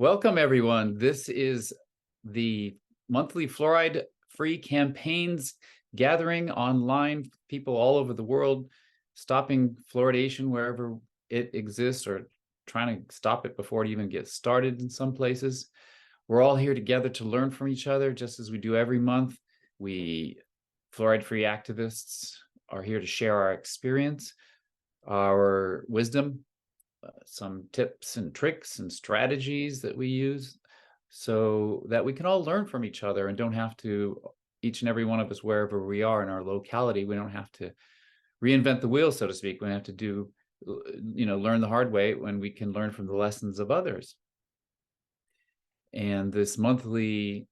Welcome, everyone. This is the monthly fluoride-free campaigns gathering online, people all over the world, stopping fluoridation wherever it exists or trying to stop it before it even gets started in some places. We're all here together to learn from each other, just as we do every month. We fluoride-free activists are here to share our experience, our wisdom, some tips and tricks and strategies that we use so that we can all learn from each other and don't have to, each and every one of us, wherever we are in our locality, we don't have to reinvent the wheel, so to speak. We don't have to learn the hard way when we can learn from the lessons of others. And this monthly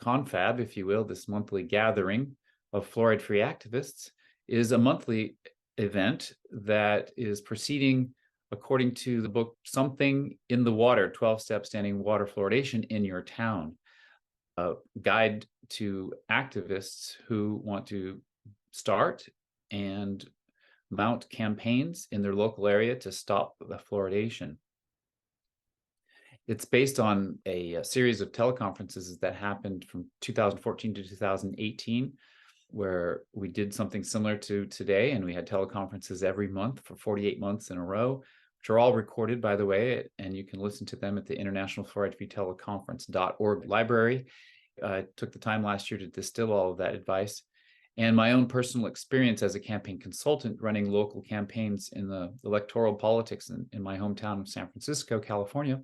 confab, if you will, this monthly gathering of fluoride-free activists is a monthly event that is proceeding according to the book, Something in the Water, 12 Steps to Ending Water Fluoridation in Your Town, a guide to activists who want to start and mount campaigns in their local area to stop the fluoridation. It's based on a series of teleconferences that happened from 2014 to 2018, where we did something similar to today, and we had teleconferences every month for 48 months in a row, which are all recorded, by the way, and you can listen to them at the International Fluoride-Free Teleconference.org library. I took the time last year to distill all of that advice and my own personal experience as a campaign consultant running local campaigns in the electoral politics in my hometown of San Francisco, California,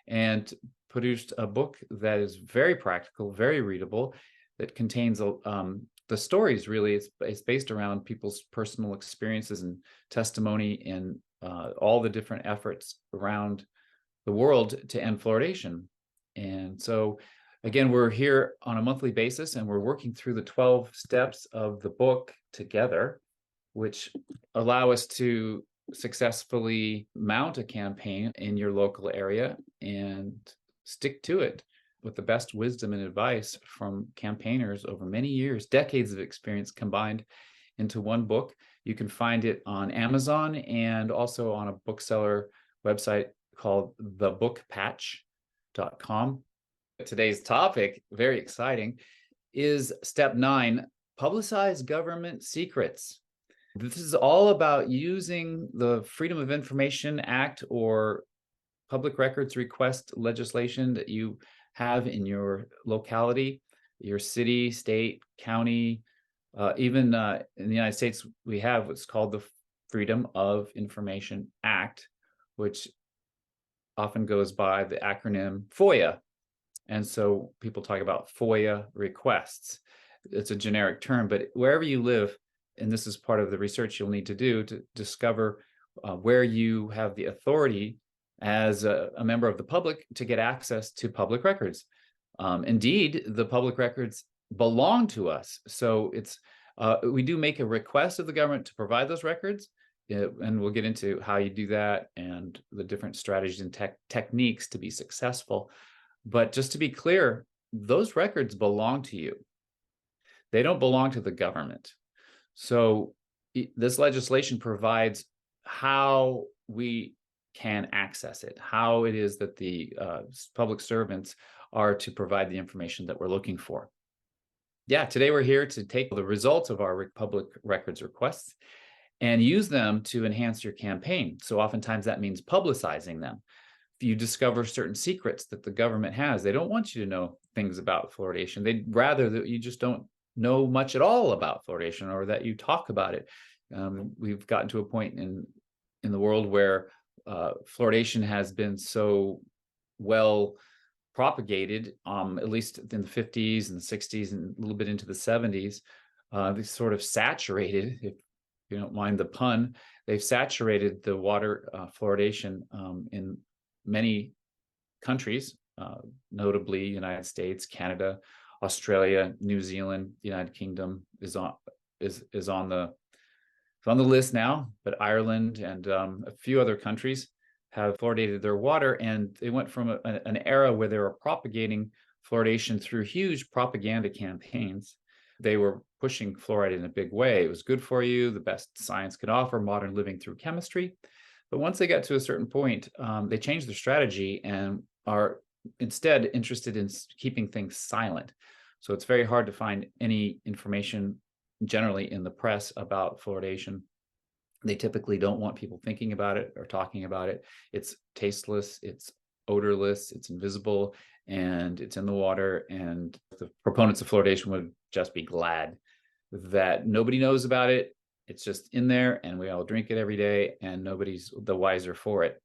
and produced a book that is very practical, very readable, that contains the stories. Really, it's based around people's personal experiences and testimony in all the different efforts around the world to end fluoridation. And so, again, we're here on a monthly basis, and we're working through the 12 steps of the book together, which allow us to successfully mount a campaign in your local area and stick to it with the best wisdom and advice from campaigners over many years, decades of experience combined into one book. You can find it on Amazon and also on a bookseller website called thebookpatch.com. Today's topic, very exciting, is step 9, publicize government secrets. This is all about using the Freedom of Information Act or public records request legislation that you have in your locality, your city, state, county, even in the United States, we have what's called the Freedom of Information Act, which often goes by the acronym FOIA. And so people talk about FOIA requests. It's a generic term, but wherever you live, and this is part of the research you'll need to do to discover where you have the authority as a member of the public to get access to public records. Indeed, the public records belong to us. So it's we do make a request of the government to provide those records, and we'll get into how you do that and the different strategies and techniques to be successful. But just to be clear, those records belong to you. They don't belong to the government. So this legislation provides how we can access it, how it is that the public servants are to provide the information that we're looking for. Yeah, today we're here to take the results of our public records requests and use them to enhance your campaign. So oftentimes that means publicizing them. If you discover certain secrets that the government has, they don't want you to know things about fluoridation. They'd rather that you just don't know much at all about fluoridation, or that you talk about it. We've gotten to a point in the world where fluoridation has been so well propagated, at least in the 50s and the 60s and a little bit into the 70s. They sort of saturated, if you don't mind the pun, they've saturated the water fluoridation in many countries, notably United States, Canada, Australia, New Zealand, the United Kingdom is on the list now, but Ireland and a few other countries have fluoridated their water, and they went from an era where they were propagating fluoridation through huge propaganda campaigns. They were pushing fluoride in a big way. It was good for you, the best science could offer, modern living through chemistry. But once they got to a certain point, they changed their strategy and are instead interested in keeping things silent. So it's very hard to find any information generally in the press about fluoridation. They typically don't want people thinking about it or talking about it. It's tasteless, it's odorless, it's invisible, and it's in the water. And the proponents of fluoridation would just be glad that nobody knows about it. It's just in there, and we all drink it every day, and nobody's the wiser for it.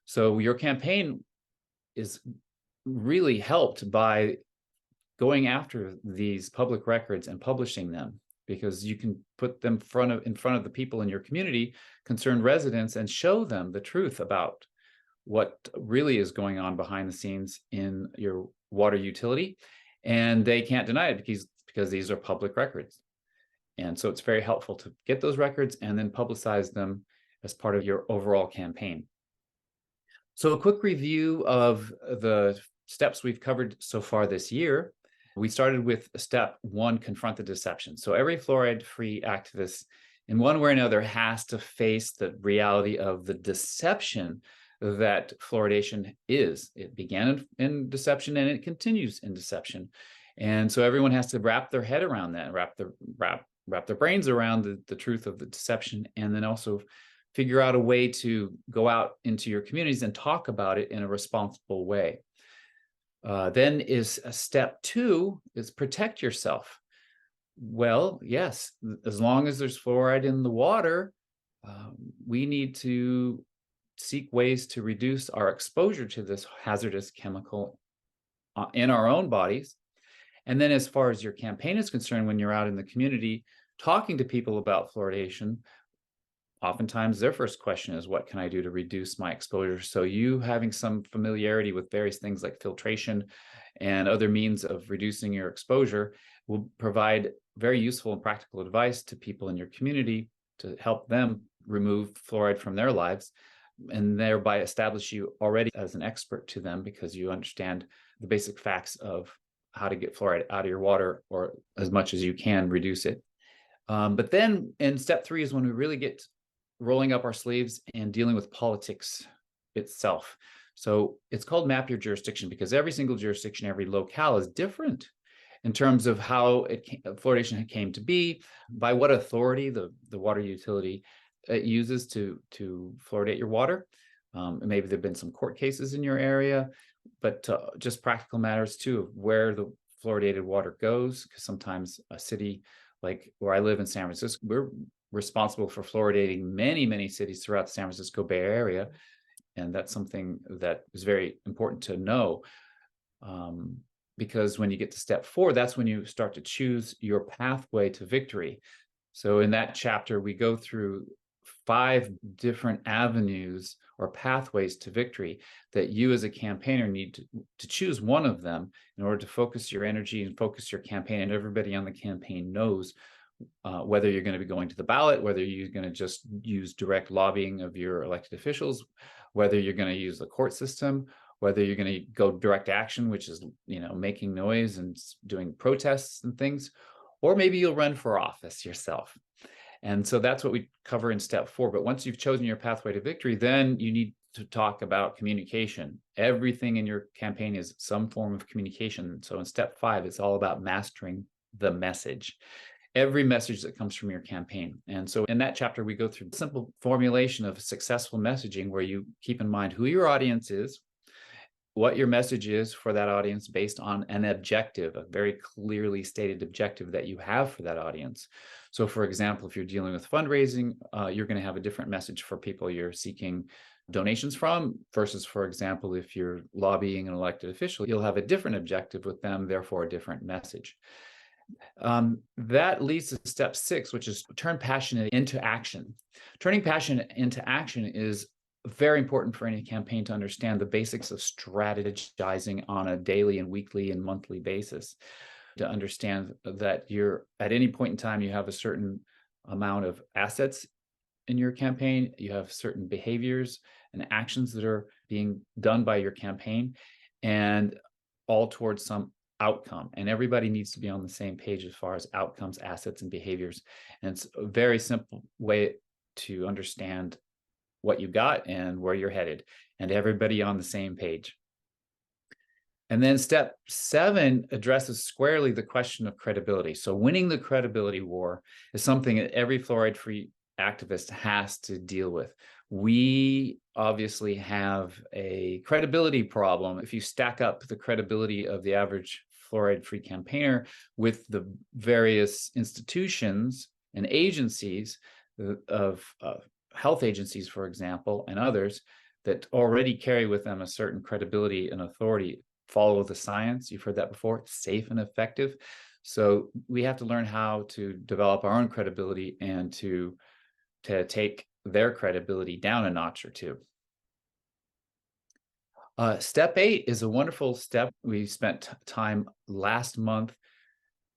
So your campaign is really helped by going after these public records and publishing them, because you can put them in front of the people in your community, concerned residents, and show them the truth about what really is going on behind the scenes in your water utility. And they can't deny it because these are public records. And so it's very helpful to get those records and then publicize them as part of your overall campaign. So a quick review of the steps we've covered so far this year. We started with step 1, confront the deception. So every fluoride-free activist in one way or another has to face the reality of the deception that fluoridation is. It began in deception and it continues in deception. And so everyone has to wrap their head around that, wrap their brains around the truth of the deception, and then also figure out a way to go out into your communities and talk about it in a responsible way. Then is step 2 is protect yourself. Well, yes, as long as there's fluoride in the water, we need to seek ways to reduce our exposure to this hazardous chemical in our own bodies. And then as far as your campaign is concerned, when you're out in the community talking to people about fluoridation, oftentimes their first question is, what can I do to reduce my exposure? So you having some familiarity with various things like filtration and other means of reducing your exposure will provide very useful and practical advice to people in your community to help them remove fluoride from their lives, and thereby establish you already as an expert to them because you understand the basic facts of how to get fluoride out of your water, or as much as you can reduce it. But then in step 3 is when we really get rolling up our sleeves and dealing with politics itself. So it's called map your jurisdiction, because every single jurisdiction, every locale is different in terms of how fluoridation came to be, by what authority the water utility uses to fluoridate your water. Maybe there've been some court cases in your area, but just practical matters too, of where the fluoridated water goes, because sometimes a city like where I live in San Francisco, we're responsible for fluoridating many cities throughout the San Francisco Bay Area. And that's something that is very important to know, because when you get to step 4, that's when you start to choose your pathway to victory. So in that chapter, we go through 5 different avenues or pathways to victory that you as a campaigner need to choose one of them in order to focus your energy and focus your campaign. And everybody on the campaign knows whether you're going to be going to the ballot, whether you're going to just use direct lobbying of your elected officials, whether you're going to use the court system, whether you're going to go direct action, which is, making noise and doing protests and things, or maybe you'll run for office yourself. And so that's what we cover in step 4. But once you've chosen your pathway to victory, then you need to talk about communication. Everything in your campaign is some form of communication. So in step 5, it's all about mastering the message. Every message that comes from your campaign. And so in that chapter, we go through a simple formulation of successful messaging where you keep in mind who your audience is, what your message is for that audience based on an objective, a very clearly stated objective that you have for that audience. So for example, if you're dealing with fundraising, you're going to have a different message for people you're seeking donations from versus, for example, if you're lobbying an elected official, you'll have a different objective with them, therefore a different message. That leads to step 6, which is turn passion into action. Turning passion into action is very important for any campaign to understand the basics of strategizing on a daily and weekly and monthly basis, to understand that you're at any point in time, you have a certain amount of assets in your campaign, you have certain behaviors and actions that are being done by your campaign, and all towards some outcome. And everybody needs to be on the same page as far as outcomes, assets, and behaviors. And it's a very simple way to understand what you got and where you're headed, and everybody on the same page. And then step 7 addresses squarely the question of credibility. So winning the credibility war is something that every fluoride-free activist has to deal with. We obviously have a credibility problem. If you stack up the credibility of the average fluoride-free campaigner with the various institutions and agencies of health agencies, for example, and others that already carry with them a certain credibility and authority, follow the science. You've heard that before, safe and effective. So we have to learn how to develop our own credibility and to take their credibility down a notch or two. Step 8 is a wonderful step. We spent time last month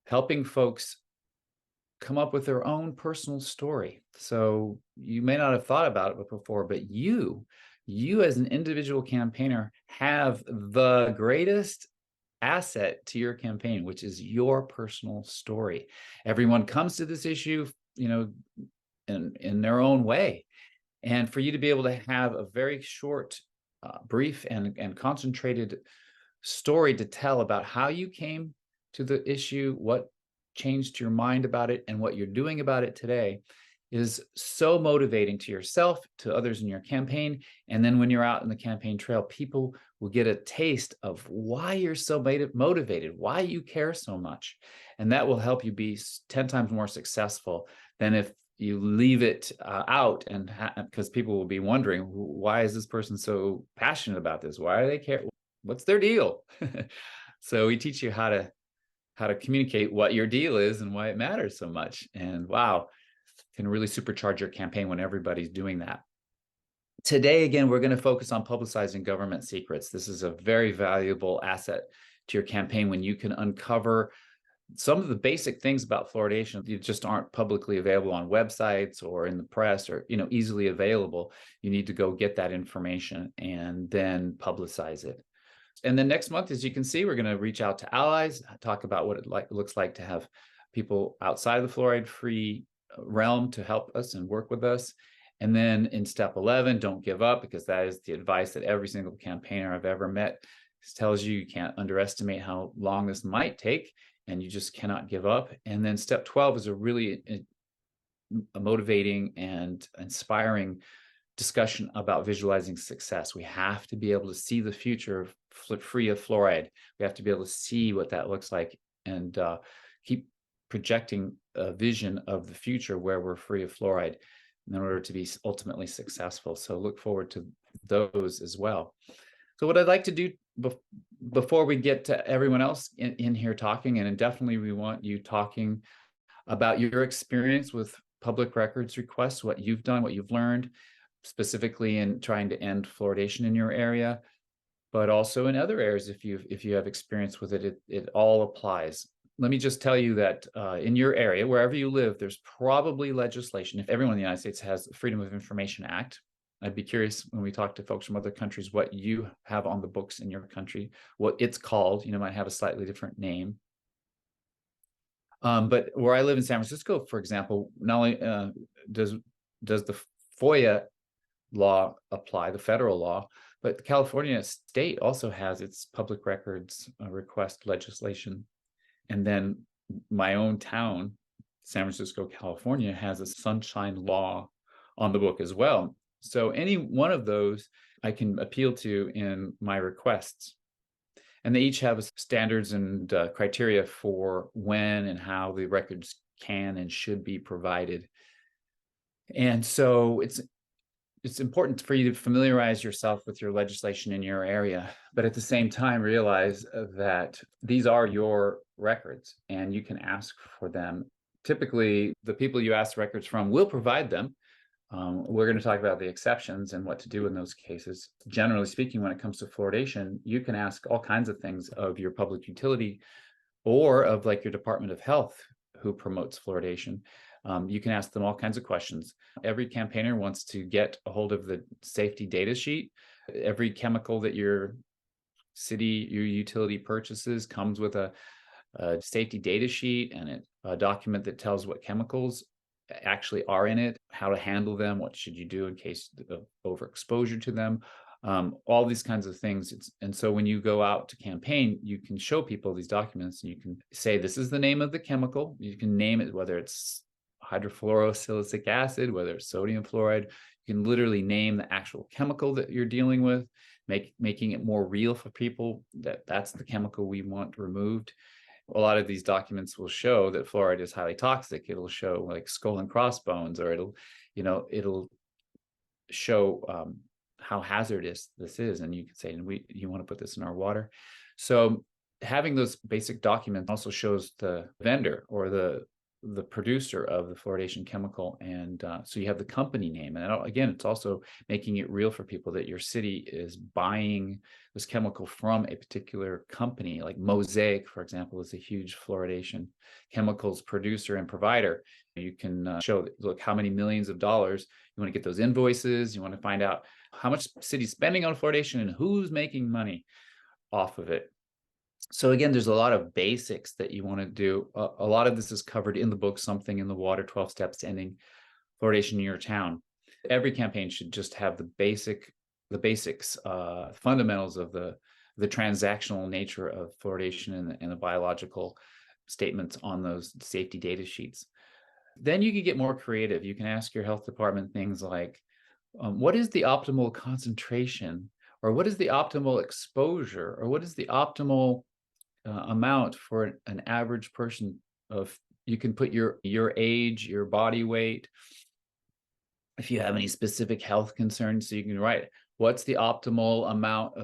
helping folks come up with their own personal story. So you may not have thought about it before, but you as an individual campaigner have the greatest asset to your campaign, which is your personal story. Everyone comes to this issue, in their own way. And for you to be able to have a very short, brief and concentrated story to tell about how you came to the issue, what changed your mind about it, and what you're doing about it today is so motivating to yourself, to others in your campaign. And then when you're out in the campaign trail, people will get a taste of why you're so motivated, why you care so much. And that will help you be 10 times more successful than if you leave it out, and because people will be wondering, why is this person so passionate about this? Why do they care? What's their deal? So we teach you how to communicate what your deal is and why it matters so much. And wow, can really supercharge your campaign when everybody's doing that. Today, again, we're going to focus on publicizing government secrets. This is a very valuable asset to your campaign when you can uncover some of the basic things about fluoridation that just aren't publicly available on websites or in the press or easily available. You need to go get that information and then publicize it. And then next month, as you can see, we're going to reach out to allies, talk about what it looks like to have people outside of the fluoride-free realm to help us and work with us. And then in step 11, don't give up, because that is the advice that every single campaigner I've ever met tells you. You can't underestimate how long this might take, and you just cannot give up. And then step 12 is a really a motivating and inspiring discussion about visualizing success. We have to be able to see the future free of fluoride. We have to be able to see what that looks like and keep projecting a vision of the future where we're free of fluoride in order to be ultimately successful. So look forward to those as well. So what I'd like to do before we get to everyone else in here talking, and definitely we want you talking about your experience with public records requests, what you've done, what you've learned, specifically in trying to end fluoridation in your area, but also in other areas. If you have experience with it, it all applies. Let me just tell you that in your area, wherever you live, there's probably legislation. If everyone in the United States has the Freedom of Information Act, I'd be curious when we talk to folks from other countries what you have on the books in your country, what it's called. Might have a slightly different name. But where I live in San Francisco, for example, not only does the FOIA law apply, the federal law, but California state also has its public records request legislation. And then my own town, San Francisco, California, has a sunshine law on the book as well. So any one of those I can appeal to in my requests. And they each have standards and criteria for when and how the records can and should be provided. And so it's important for you to familiarize yourself with your legislation in your area, but at the same time realize that these are your records and you can ask for them. Typically, the people you ask records from will provide them. We're going to talk about the exceptions and what to do in those cases. Generally speaking, when it comes to fluoridation, you can ask all kinds of things of your public utility or of your Department of Health who promotes fluoridation. You can ask them all kinds of questions. Every campaigner wants to get a hold of the safety data sheet. Every chemical that your city, your utility purchases comes with a safety data sheet and a document that tells what chemicals actually are in it, how to handle them, what should you do in case of overexposure to them. all these kinds of things. And so when you go out to campaign, you can show people these documents and you can say, this is the name of the chemical. You can name it, whether it's hydrofluorosilicic acid, whether it's sodium fluoride. You can literally name the actual chemical that you're dealing with, making it more real for people that that's the chemical we want removed. A lot of these documents will show that fluoride is highly toxic. It'll show like skull and crossbones, or it'll show how hazardous this is, and you can say, you want to put this in our water. So having those basic documents also shows the vendor or the producer of the fluoridation chemical, and so you have the company name. And again, it's also making it real for people that your city is buying this chemical from a particular company. Like Mosaic, for example, is a huge fluoridation chemicals producer and provider. You can show, look, how many millions of dollars. You want to get those invoices. You want to find out how much the city's spending on fluoridation and who's making money off of it. So again, there's a lot of basics that you want to do. A lot of this is covered in the book, Something in the Water, 12 Steps to Ending Fluoridation in Your Town. Every campaign should just have the basics, fundamentals of the transactional nature of fluoridation and the biological statements on those safety data sheets. Then you can get more creative. You can ask your health department things like, what is the optimal concentration, or what is the optimal exposure, or what is the optimal amount for an average person of, you can put your age, your body weight, if you have any specific health concerns. So you can write, what's the optimal amount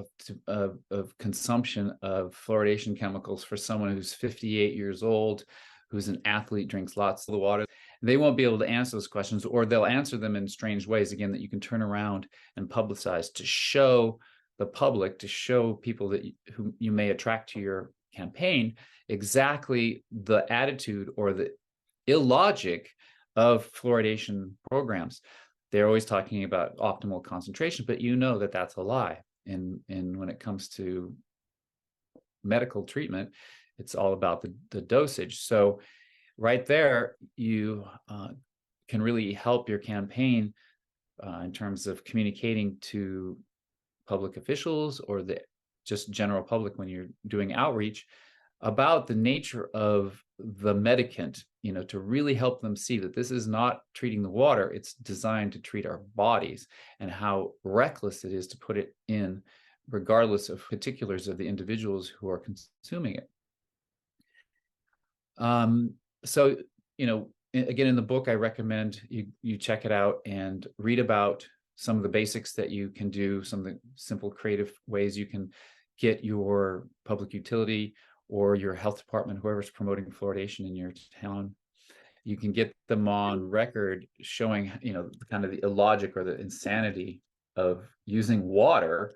of consumption of fluoridation chemicals for someone who's 58 years old, who's an athlete, drinks lots of the water. They won't be able to answer those questions, or they'll answer them in strange ways, again, that you can turn around and publicize to show the public, to show people who you may attract to your campaign, exactly the attitude or the illogic of fluoridation programs. They're always talking about optimal concentration, but you know that that's a lie. And when it comes to medical treatment, it's all about the dosage. So right there, you can really help your campaign in terms of communicating to public officials or the just general public when you're doing outreach about the nature of the medicament, to really help them see that this is not treating the water, it's designed to treat our bodies, and how reckless it is to put it in, regardless of particulars of the individuals who are consuming it. So, again, in the book, I recommend you check it out and read about some of the basics that you can do, some of the simple creative ways you can get your public utility or your health department, whoever's promoting fluoridation in your town, you can get them on record showing, kind of the illogic or the insanity of using water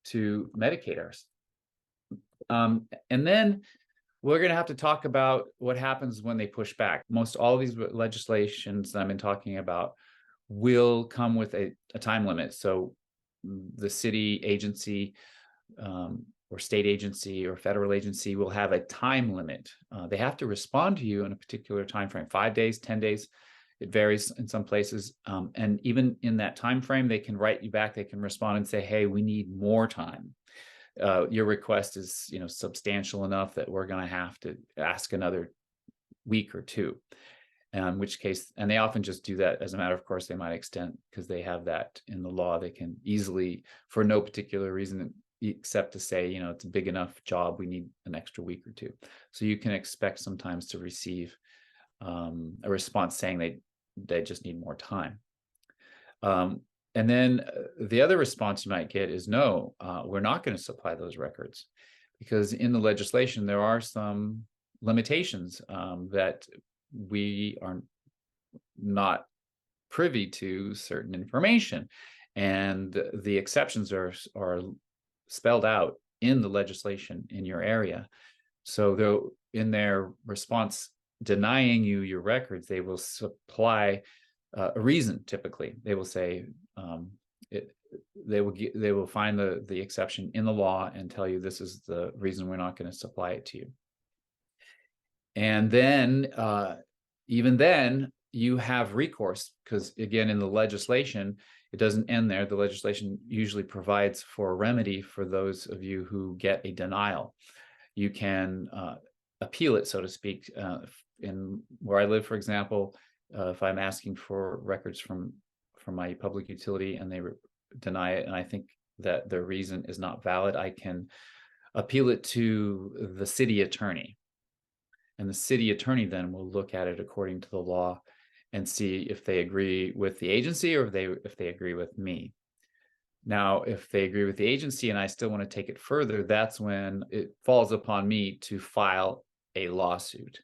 to medicate us. And then we're going to have to talk about what happens when they push back. Most all of these legislations that I've been talking about will come with a time limit. So the city agency or state agency or federal agency will have a time limit. They have to respond to you in a particular time frame, 5 days, 10 days. It varies in some places. And even in that time frame, they can write you back. They can respond and say, hey, we need more time. Your request is, substantial enough that we're going to have to ask another week or two. In which case, and they often just do that as a matter of course. They might extend, because they have that in the law. They can easily, for no particular reason except to say, it's a big enough job, we need an extra week or two. So you can expect sometimes to receive a response saying they just need more time. And then the other response you might get is, no, we're not going to supply those records, because in the legislation, there are some limitations that we are not privy to certain information. And the exceptions are spelled out in the legislation in your area. So though in their response denying you your records, they will supply a reason. Typically, they will say they will find the exception in the law and tell you this is the reason we're not going to supply it to you. And then even then you have recourse, because again, in the legislation, it doesn't end there. The legislation usually provides for a remedy for those of you who get a denial. You can appeal it, so to speak. In where I live, for example, if I'm asking for records from my public utility and they deny it, and I think that the reason is not valid, I can appeal it to the city attorney. And the city attorney then will look at it according to the law and see if they agree with the agency or if they agree with me. Now, if they agree with the agency and I still want to take it further, that's when it falls upon me to file a lawsuit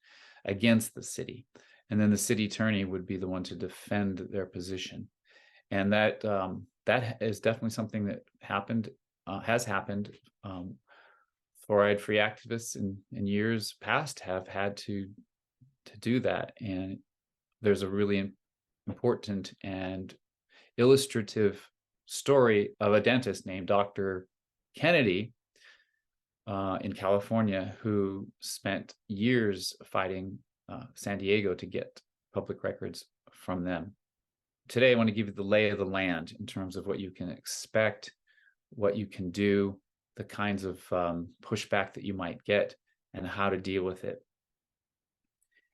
against the city. And then the city attorney would be the one to defend their position. And that is definitely something that has happened. Fluoride-free activists in years past have had to do that. And there's a really important and illustrative story of a dentist named Dr. Kennedy in California, who spent years fighting San Diego to get public records from them. Today, I want to give you the lay of the land in terms of what you can expect, what you can do, the kinds of pushback that you might get, and how to deal with it.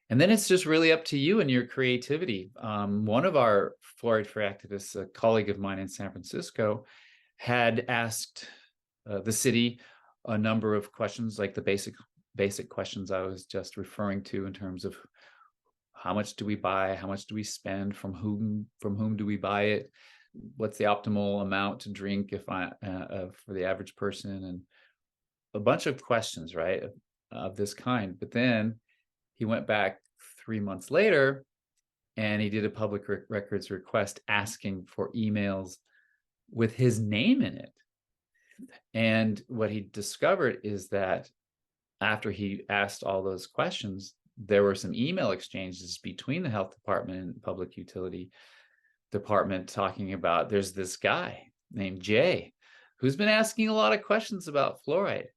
And then it's just really up to you and your creativity. One of our fluoride-free activists, a colleague of mine in San Francisco, had asked the city a number of questions, like the basic questions I was just referring to, in terms of how much do we buy, how much do we spend, from whom do we buy it, what's the optimal amount to drink for the average person, and a bunch of questions, right, of this kind. But then he went back 3 months later and he did a public records request asking for emails with his name in it. And what he discovered is that after he asked all those questions, there were some email exchanges between the health department and public utility department talking about, there's this guy named Jay who's been asking a lot of questions about fluoride.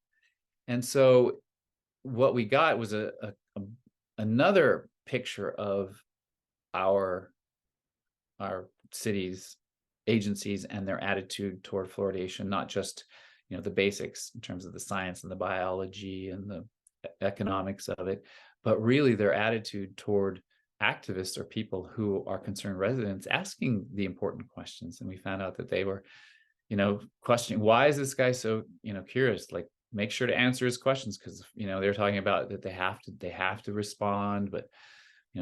And so what we got was another picture of our city's agencies and their attitude toward fluoridation, not just the basics in terms of the science and the biology and the economics of it, but really their attitude toward activists or people who are concerned residents asking the important questions. And we found out that they were questioning, why is this guy so curious? Like, make sure to answer his questions, because they're talking about that they have to respond, but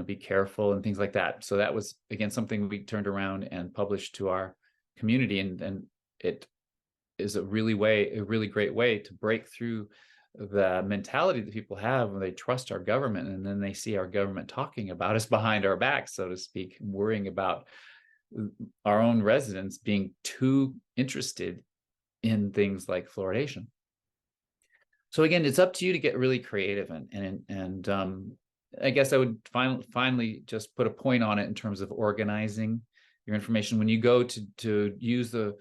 be careful and things like that. So that was, again, something we turned around and published to our community, and it is a really great way to break through the mentality that people have when they trust our government and then they see our government talking about us behind our back, so to speak, worrying about our own residents being too interested in things like fluoridation. So again, it's up to you to get really creative, and I guess I would finally just put a point on it in terms of organizing your information. When you go to use the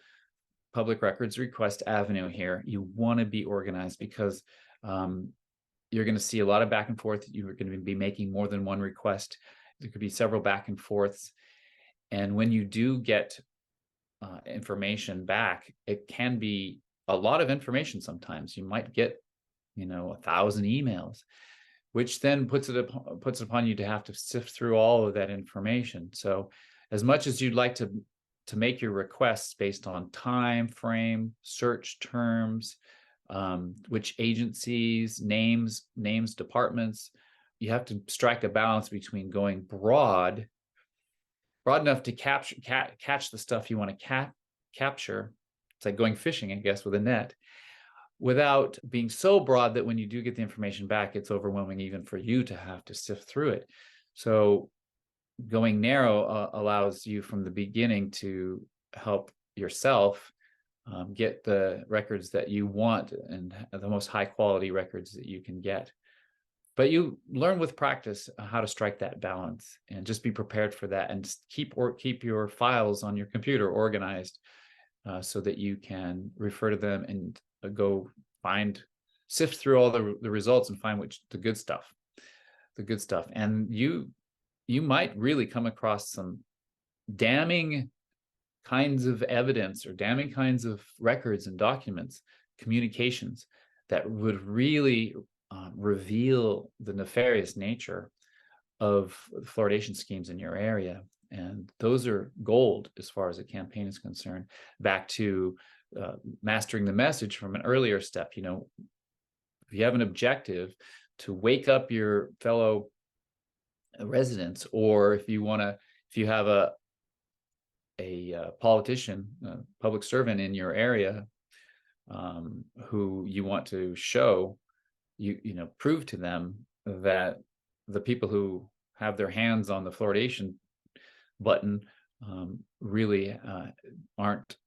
public records request avenue here, you want to be organized, because you're going to see a lot of back and forth. You're going to be making more than one request. There could be several back and forths. And when you do get information back, it can be a lot of information. Sometimes you might get 1,000 emails, which then puts it upon you to have to sift through all of that information. So as much as you'd like to make your requests based on time frame, search terms, which agencies, names, departments, you have to strike a balance between going broad enough to catch the stuff you want to capture. It's like going fishing, I guess, with a net, without being so broad that when you do get the information back, it's overwhelming even for you to have to sift through it. So going narrow allows you from the beginning to help yourself get the records that you want and the most high quality records that you can get. But you learn with practice how to strike that balance, and just be prepared for that, and keep your files on your computer organized so that you can refer to them and go sift through all the results and find the good stuff. And you might really come across some damning kinds of evidence or damning kinds of records and documents, communications that would really reveal the nefarious nature of fluoridation schemes in your area. And those are gold as far as a campaign is concerned. Back to mastering the message from an earlier step, if you have an objective to wake up your fellow residents, or if you have a politician, a public servant in your area who you want to show, prove to them that the people who have their hands on the fluoridation button really aren't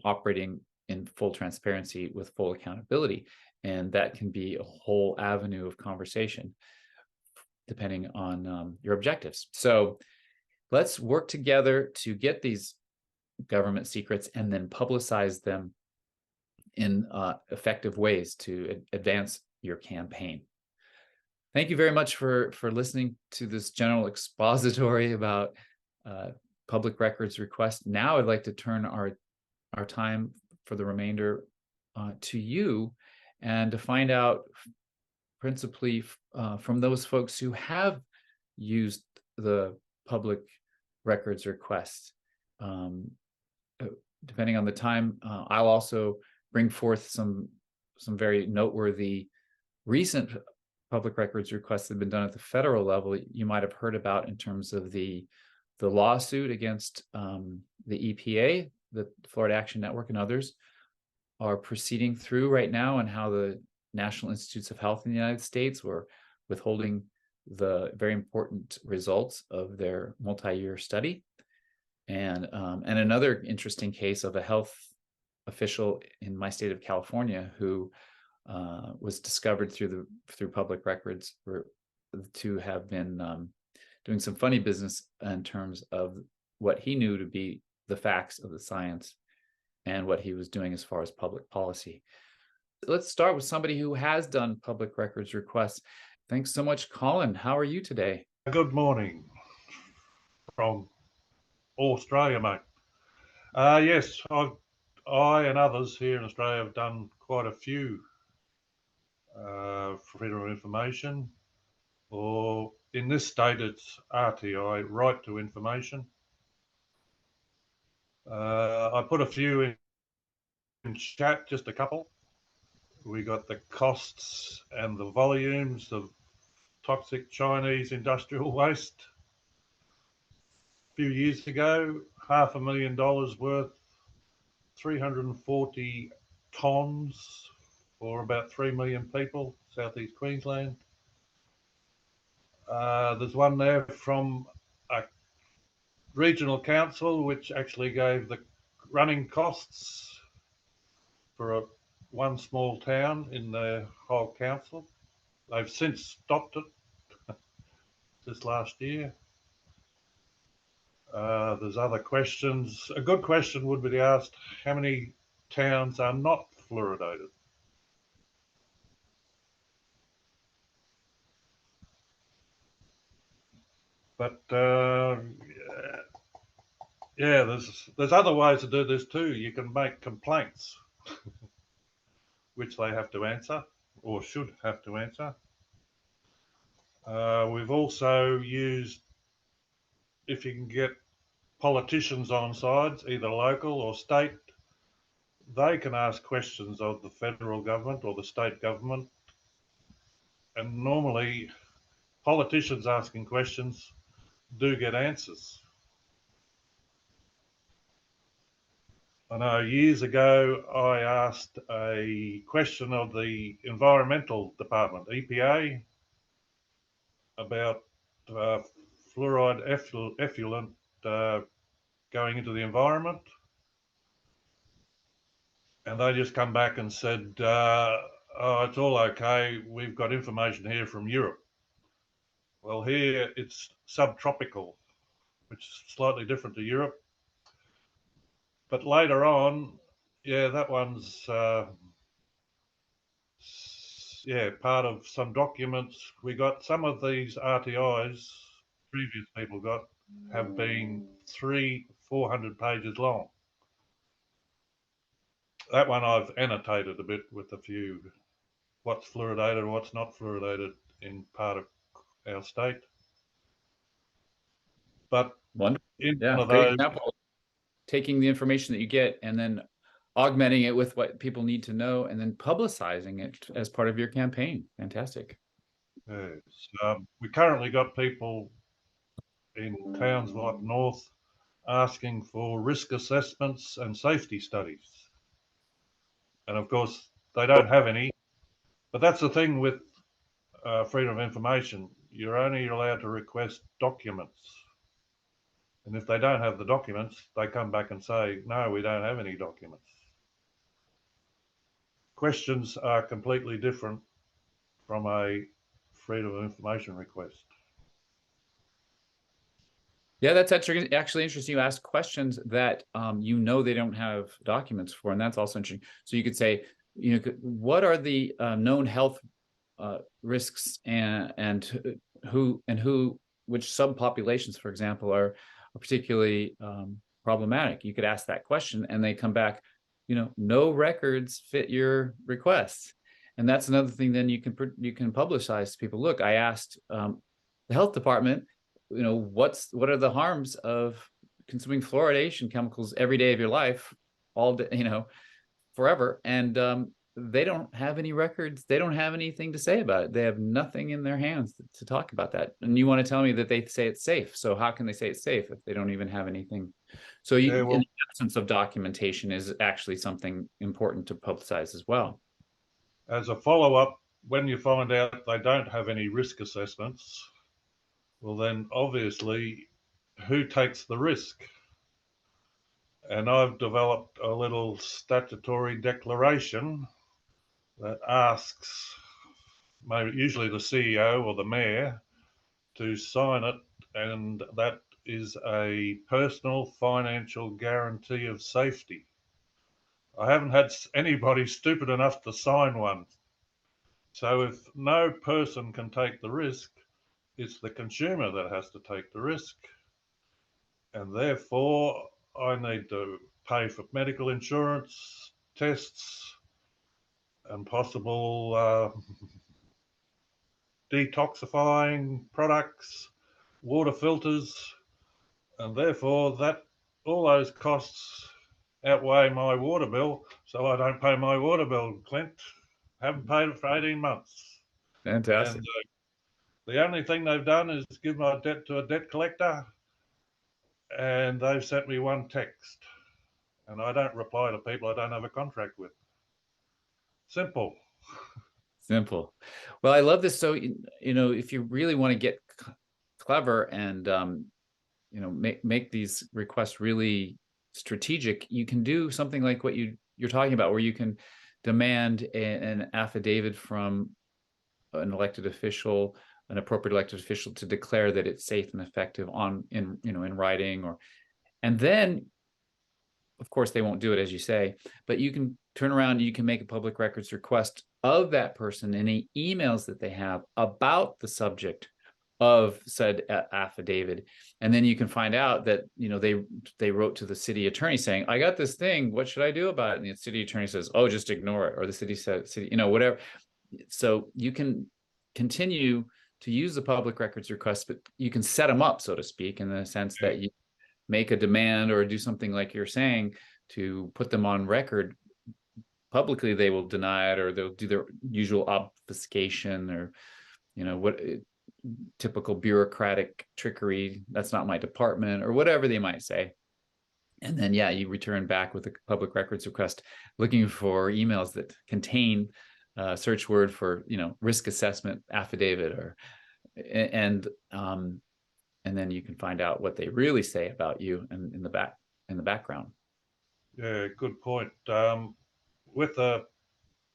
operating in full transparency with full accountability. And that can be a whole avenue of conversation depending on your objectives. So let's work together to get these government secrets and then publicize them in effective ways to advance your campaign. Thank you very much for listening to this general expository about public records requests. Now I'd like to turn our time for the remainder to you, and to find out principally from those folks who have used the public records request. Depending on the time, I'll also bring forth some very noteworthy recent public records requests that have been done at the federal level you might have heard about, in terms of the lawsuit against the EPA, the Florida Action Network, and others are proceeding through right now, and how the National Institutes of Health in the United States were withholding the very important results of their multi-year study. And another interesting case of a health official in my state of California who was discovered through public records to have been doing some funny business in terms of what he knew to be the facts of the science and what he was doing as far as public policy. Let's start with somebody who has done public records requests. Thanks so much, Colin. How are you today? Good morning from Australia, mate. Yes, I and others here in Australia have done quite a few freedom of information, or in this state it's RTI, right to information. I put a few in chat, just a couple. We got the costs and the volumes of toxic Chinese industrial waste. A few years ago, $500,000 worth, 340 tonnes for about 3 million people, southeast Queensland. There's one there from a regional council which actually gave the running costs for one small town in the whole council. They've since stopped it this last year. There's other questions. A good question would be asked, how many towns are not fluoridated? But yeah, there's other ways to do this too. You can make complaints, which they have to answer, or should have to answer. We've also used, if you can get politicians on sides, either local or state, they can ask questions of the federal government or the state government. And normally politicians asking questions do get answers. I know years ago I asked a question of the Environmental Department, EPA, about fluoride effluent going into the environment, and they just come back and said, oh, it's all okay, we've got information here from Europe. Well, here it's subtropical, which is slightly different to Europe. But later on, yeah, that one's yeah, part of some documents. We got some of these RTIs previous people got have been 3-4 400 pages long. That one I've annotated a bit with a few what's fluoridated, what's not fluoridated in part of our state. But Wonderful. in Yeah, one of great those, example. Taking the information that you get and then augmenting it with what people need to know and then publicizing it as part of your campaign. Fantastic. yes, we currently got people in towns like North asking for risk assessments and safety studies. And of course, they don't have any. But that's the thing with freedom of information. You're only allowed to request documents. And if they don't have the documents, they come back and say, no, we don't have any documents. Questions are completely different from a freedom of information request. Yeah, that's actually interesting. You ask questions that you know they don't have documents for, and that's also interesting. So you could say, you know, what are the known health risks and which subpopulations, for example, are particularly problematic? You could ask that question, and they come back, you know, no records fit your requests, and that's another thing. Then you can publicize to people. Look, I asked the health department, you know, what are the harms of consuming fluoridation chemicals every day of your life, all day, you know, forever, and they don't have any records. They don't have anything to say about it. They have nothing in their hands to talk about that. And you want to tell me that they say it's safe. So how can they say it's safe if they don't even have anything? So you, Yeah, well, in the absence of documentation is actually something important to publicize as well. as a follow-up, when you find out they don't have any risk assessments, well then obviously who takes the risk? And I've developed a little statutory declaration that asks maybe usually the CEO or the mayor to sign it, and that is a personal financial guarantee of safety. I haven't had anybody stupid enough to sign one. So if no person can take the risk, it's the consumer that has to take the risk. And therefore, I need to pay for medical insurance, tests, and possible detoxifying products, water filters, and therefore that all those costs outweigh my water bill, so I don't pay my water bill, Clint. Haven't paid it for 18 months. Fantastic. And the only thing they've done is give my debt to a debt collector, and they've sent me one text. And I don't reply to people I don't have a contract with. Simple. Simple. Well, I love this. So, you know, if you really want to get clever and, you know, make these requests really strategic, you can do something like what you're talking about, where you can demand an affidavit from an elected official, an appropriate elected official, to declare that it's safe and effective in writing, and then of course they won't do it as you say, but you can turn around and you can make a public records request of that person, any emails that they have about the subject of said affidavit, and then you can find out that, you know, they wrote to the city attorney saying, I got this thing, what should I do about it? And the city attorney says, oh, just ignore it. Or the city says, you know, whatever. So you can continue to use the public records request, but you can set them up, so to speak, in the sense that you make a demand or do something like you're saying to put them on record. Publicly they will deny it, or they'll do their usual obfuscation, or, you know, what typical bureaucratic trickery, that's not my department, or whatever they might say. And then, yeah, you return back with a public records request looking for emails that contain search word for, you know, risk assessment affidavit, or and then you can find out what they really say about you in the background. Yeah, good point. With a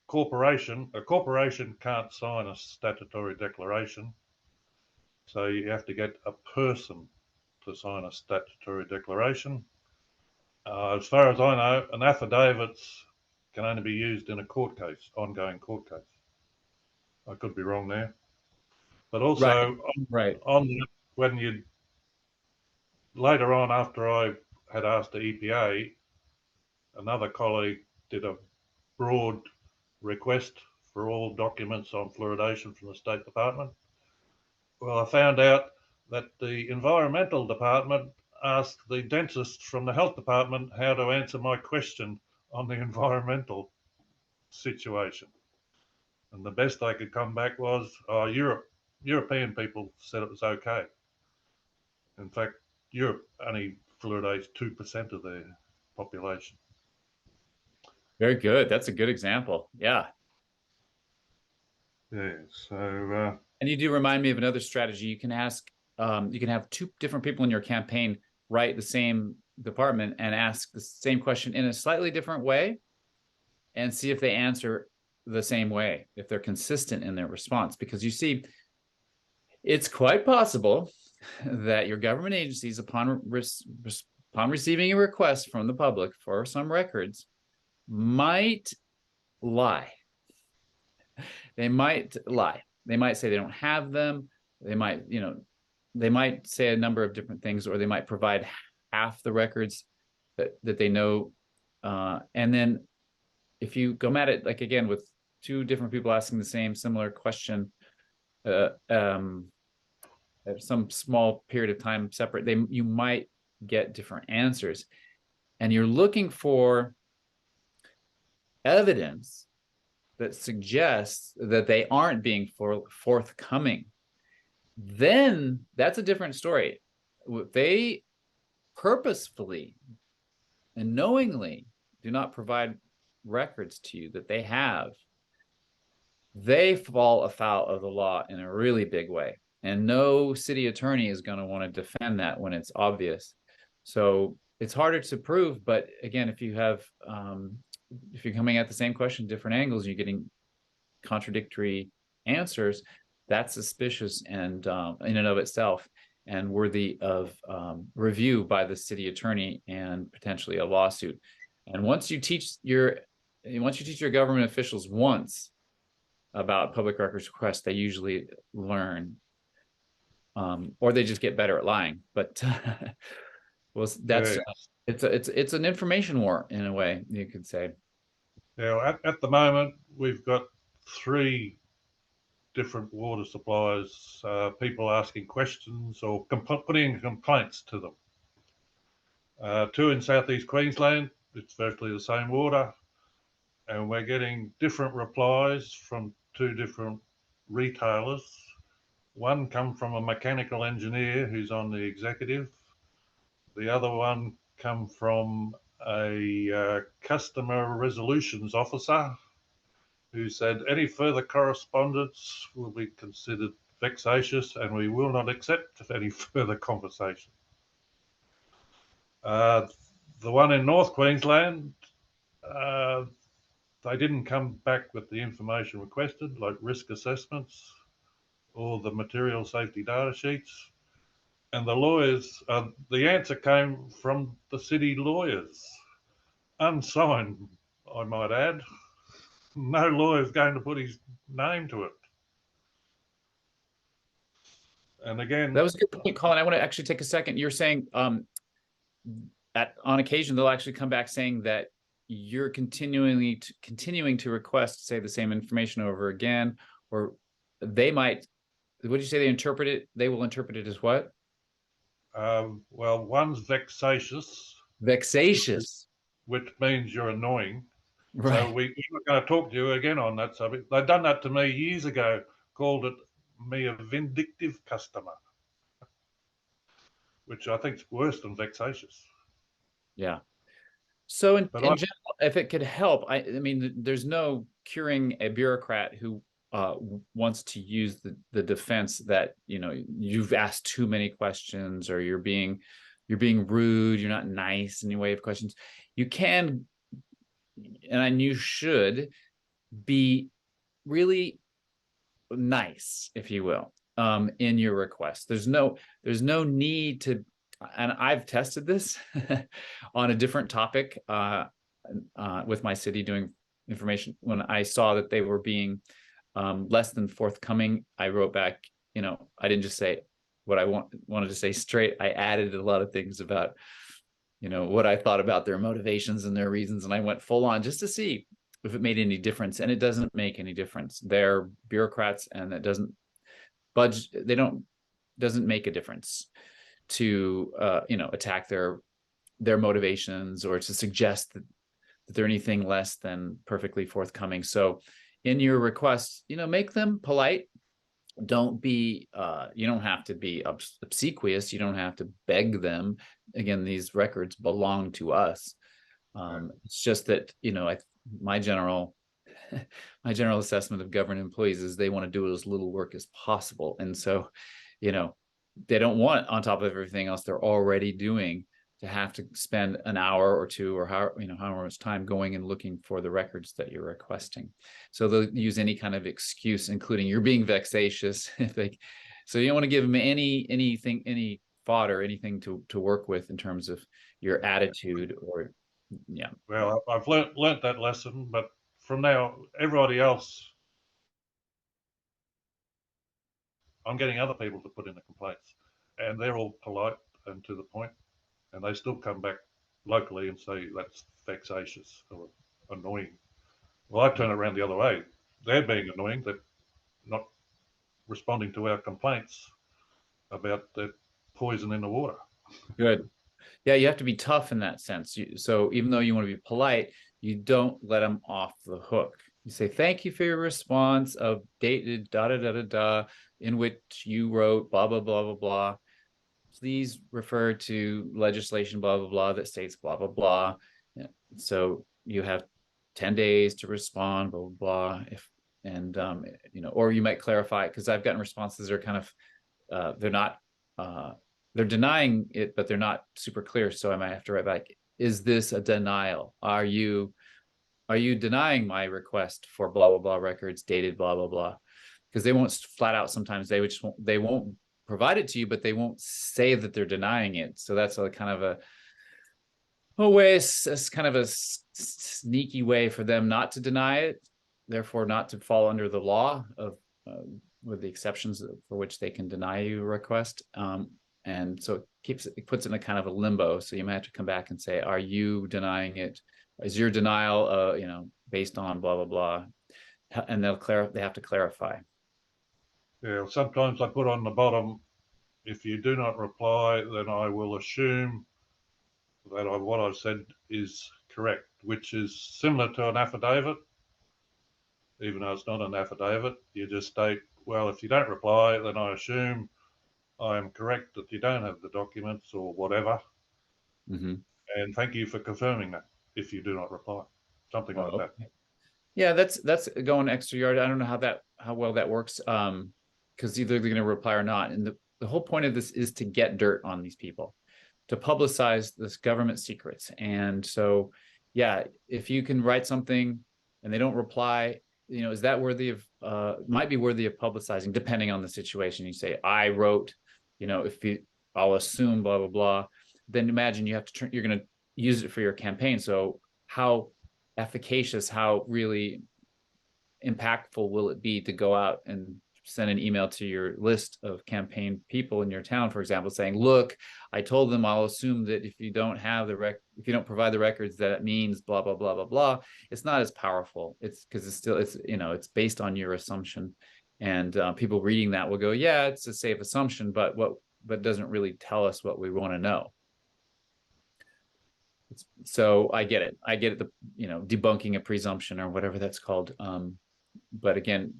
corporation can't sign a statutory declaration. So you have to get a person to sign a statutory declaration. As far as I know, an affidavit can only be used in a court case, ongoing court case. I could be wrong there. But also, Right. on when you later on, after I had asked the EPA, another colleague did a broad request for all documents on fluoridation from the State Department. Well, I found out that the Environmental Department asked the dentist from the Health Department how to answer my question on the environmental situation. And the best they could come back was, European people said it was okay. In fact, Europe only fluoridates 2% of their population. Very good. That's a good example. Yeah. Yeah, so And you do remind me of another strategy. You can ask, you can have two different people in your campaign write the same department and ask the same question in a slightly different way and see if they answer the same way, if they're consistent in their response. Because you see, it's quite possible that your government agencies, upon receiving a request from the public for some records, might lie. They might lie. They might say they don't have them. They might, they might say a number of different things, or they might provide half the records that they know. And then if you go at it, like again, with two different people asking the same similar question, some small period of time separate, you might get different answers. And you're looking for evidence that suggests that they aren't being forthcoming. Then that's a different story. If they purposefully and knowingly do not provide records to you that they have, they fall afoul of the law in a really big way. And no city attorney is going to want to defend that when it's obvious. So it's harder to prove. But again, if you have, if you're coming at the same question, different angles, you're getting contradictory answers, that's suspicious and in and of itself, and worthy of review by the city attorney and potentially a lawsuit. And once you teach your government officials once about public records requests, they usually learn, or they just get better at lying. But well, that's it's an information war in a way, you could say. Yeah, at the moment we've got 3 different water suppliers, people asking questions or putting complaints to them. 2 in southeast Queensland, it's virtually the same water, and we're getting different replies from 2 different retailers. One come from a mechanical engineer who's on the executive. The other one come from a customer resolutions officer who said any further correspondence will be considered vexatious and we will not accept any further conversation. The one in North Queensland, they didn't come back with the information requested, like risk assessments or the material safety data sheets. And the lawyers, the answer came from the city lawyers, unsigned, I might add. No lawyer's going to put his name to it. And again, that was a good point, Colin. I want to actually take a second. You're saying on occasion they'll actually come back saying that you're continuing to request, say, the same information over again, or they might. What did you say? They will interpret it as what? Well, one's vexatious. Vexatious. Which means you're annoying. Right. So we're not going to talk to you again on that subject. They've done that to me years ago, called me a vindictive customer, which I think is worse than vexatious. Yeah. So in general, if it could help, I mean, there's no curing a bureaucrat who wants to use the defense that, you've asked too many questions, or you're being rude, you're not nice in your way of questions. You can, and you should be really nice, if you will, in your request. There's no need to, and I've tested this on a different topic with my city doing information. When I saw that they were being less than forthcoming, I wrote back, I didn't just say what I wanted to say straight. I added a lot of things about what I thought about their motivations and their reasons. And I went full on just to see if it made any difference. And it doesn't make any difference. They're bureaucrats, and it doesn't budge. Doesn't make a difference to, attack their motivations or to suggest that they're anything less than perfectly forthcoming. So in your requests, make them polite. Don't be, you don't have to be obsequious. You don't have to beg them. Again, these records belong to us. It's just that, my general my general assessment of government employees is they want to do as little work as possible. And so, they don't want, on top of everything else they're already doing, to have to spend an hour or two, or however much time going and looking for the records that you're requesting. So they'll use any kind of excuse, including you're being vexatious. So you don't want to give them any fodder, anything to work with in terms of your attitude, or yeah. Well, I've learnt that lesson, but from now, everybody else, I'm getting other people to put in the complaints, and they're all polite and to the point, and they still come back locally and say that's vexatious or annoying. Well, I turn it around the other way. They're being annoying. They're not responding to our complaints about the poison in the water. Good. Yeah, you have to be tough in that sense. So even though you want to be polite, you don't let them off the hook. You say, thank you for your response of dated da da da da da, in which you wrote blah blah blah blah blah. Please refer to legislation blah blah blah that states blah blah blah. Yeah. So you have 10 days to respond blah blah blah. Or you might clarify, because I've gotten responses that are kind of they're denying it, but they're not super clear. So I might have to write back, is this a denial? Are you denying my request for blah blah blah records dated blah blah blah? Because they won't flat out, sometimes they won't provide it to you, but they won't say that they're denying it. So that's a kind of a way, it's kind of a sneaky way for them not to deny it, therefore not to fall under the law of with the exceptions for which they can deny you a request. And so it puts it in a kind of a limbo. So you might have to come back and say, are you denying it? Is your denial, based on blah, blah, blah? And they have to clarify. Yeah, sometimes I put on the bottom, if you do not reply, then I will assume that what I've said is correct, which is similar to an affidavit. Even though it's not an affidavit, you just state, well, if you don't reply, then I assume I am correct that you don't have the documents or whatever. Mm-hmm. And thank you for confirming that if you do not reply. Something like that. Yeah, that's going extra yard. I don't know how well that works. Because either they're going to reply or not. And the whole point of this is to get dirt on these people, to publicize this government secrets. And so, yeah, if you can write something and they don't reply, is that worthy of, might be worthy of publicizing, depending on the situation. You say, I wrote, I'll assume blah, blah, blah. Then imagine you're going to use it for your campaign. So how efficacious, how really impactful will it be to go out and send an email to your list of campaign people in your town, for example, saying, look, I told them I'll assume that if you don't have if you don't provide the records, that it means blah, blah, blah, blah, blah. It's not as powerful. It's because it's based on your assumption. And people reading that will go, yeah, it's a safe assumption, but doesn't really tell us what we want to know. So I get it. Debunking a presumption or whatever that's called. But again,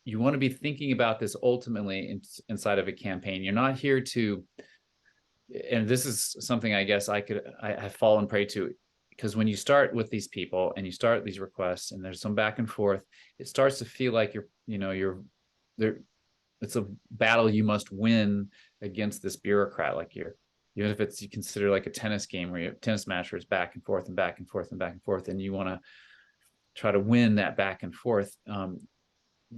you want to be thinking about this ultimately inside of a campaign. You're not here to, and this is something I guess I have fallen prey to, because when you start with these people and you start these requests and there's some back and forth, it starts to feel like you're there. It's a battle you must win against this bureaucrat. Like even if you consider like a tennis game where you have tennis match where it's back and forth and back and forth and back and forth, and you want to try to win that back and forth.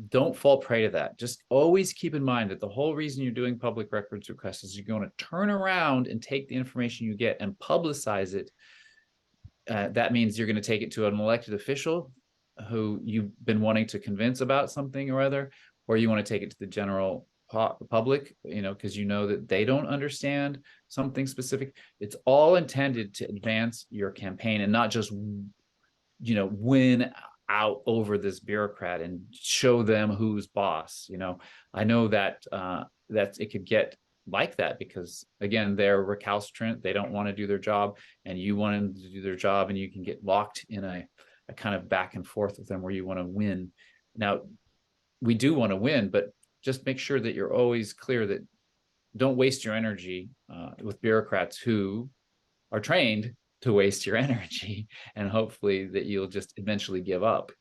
Don't fall prey to that. Just always keep in mind that the whole reason you're doing public records requests is you're going to turn around and take the information you get and publicize it. That means you're going to take it to an elected official who you've been wanting to convince about something or other, or you want to take it to the general public, because you know that they don't understand something specific. It's all intended to advance your campaign and not just, win out over this bureaucrat and show them who's boss. I know that that it could get like that because, again, they're recalcitrant. They don't want to do their job, and you want them to do their job, and you can get locked in a kind of back and forth with them where you want to win. Now, we do want to win, but just make sure that you're always clear that don't waste your energy with bureaucrats who are trained to waste your energy, and hopefully that you'll just eventually give up.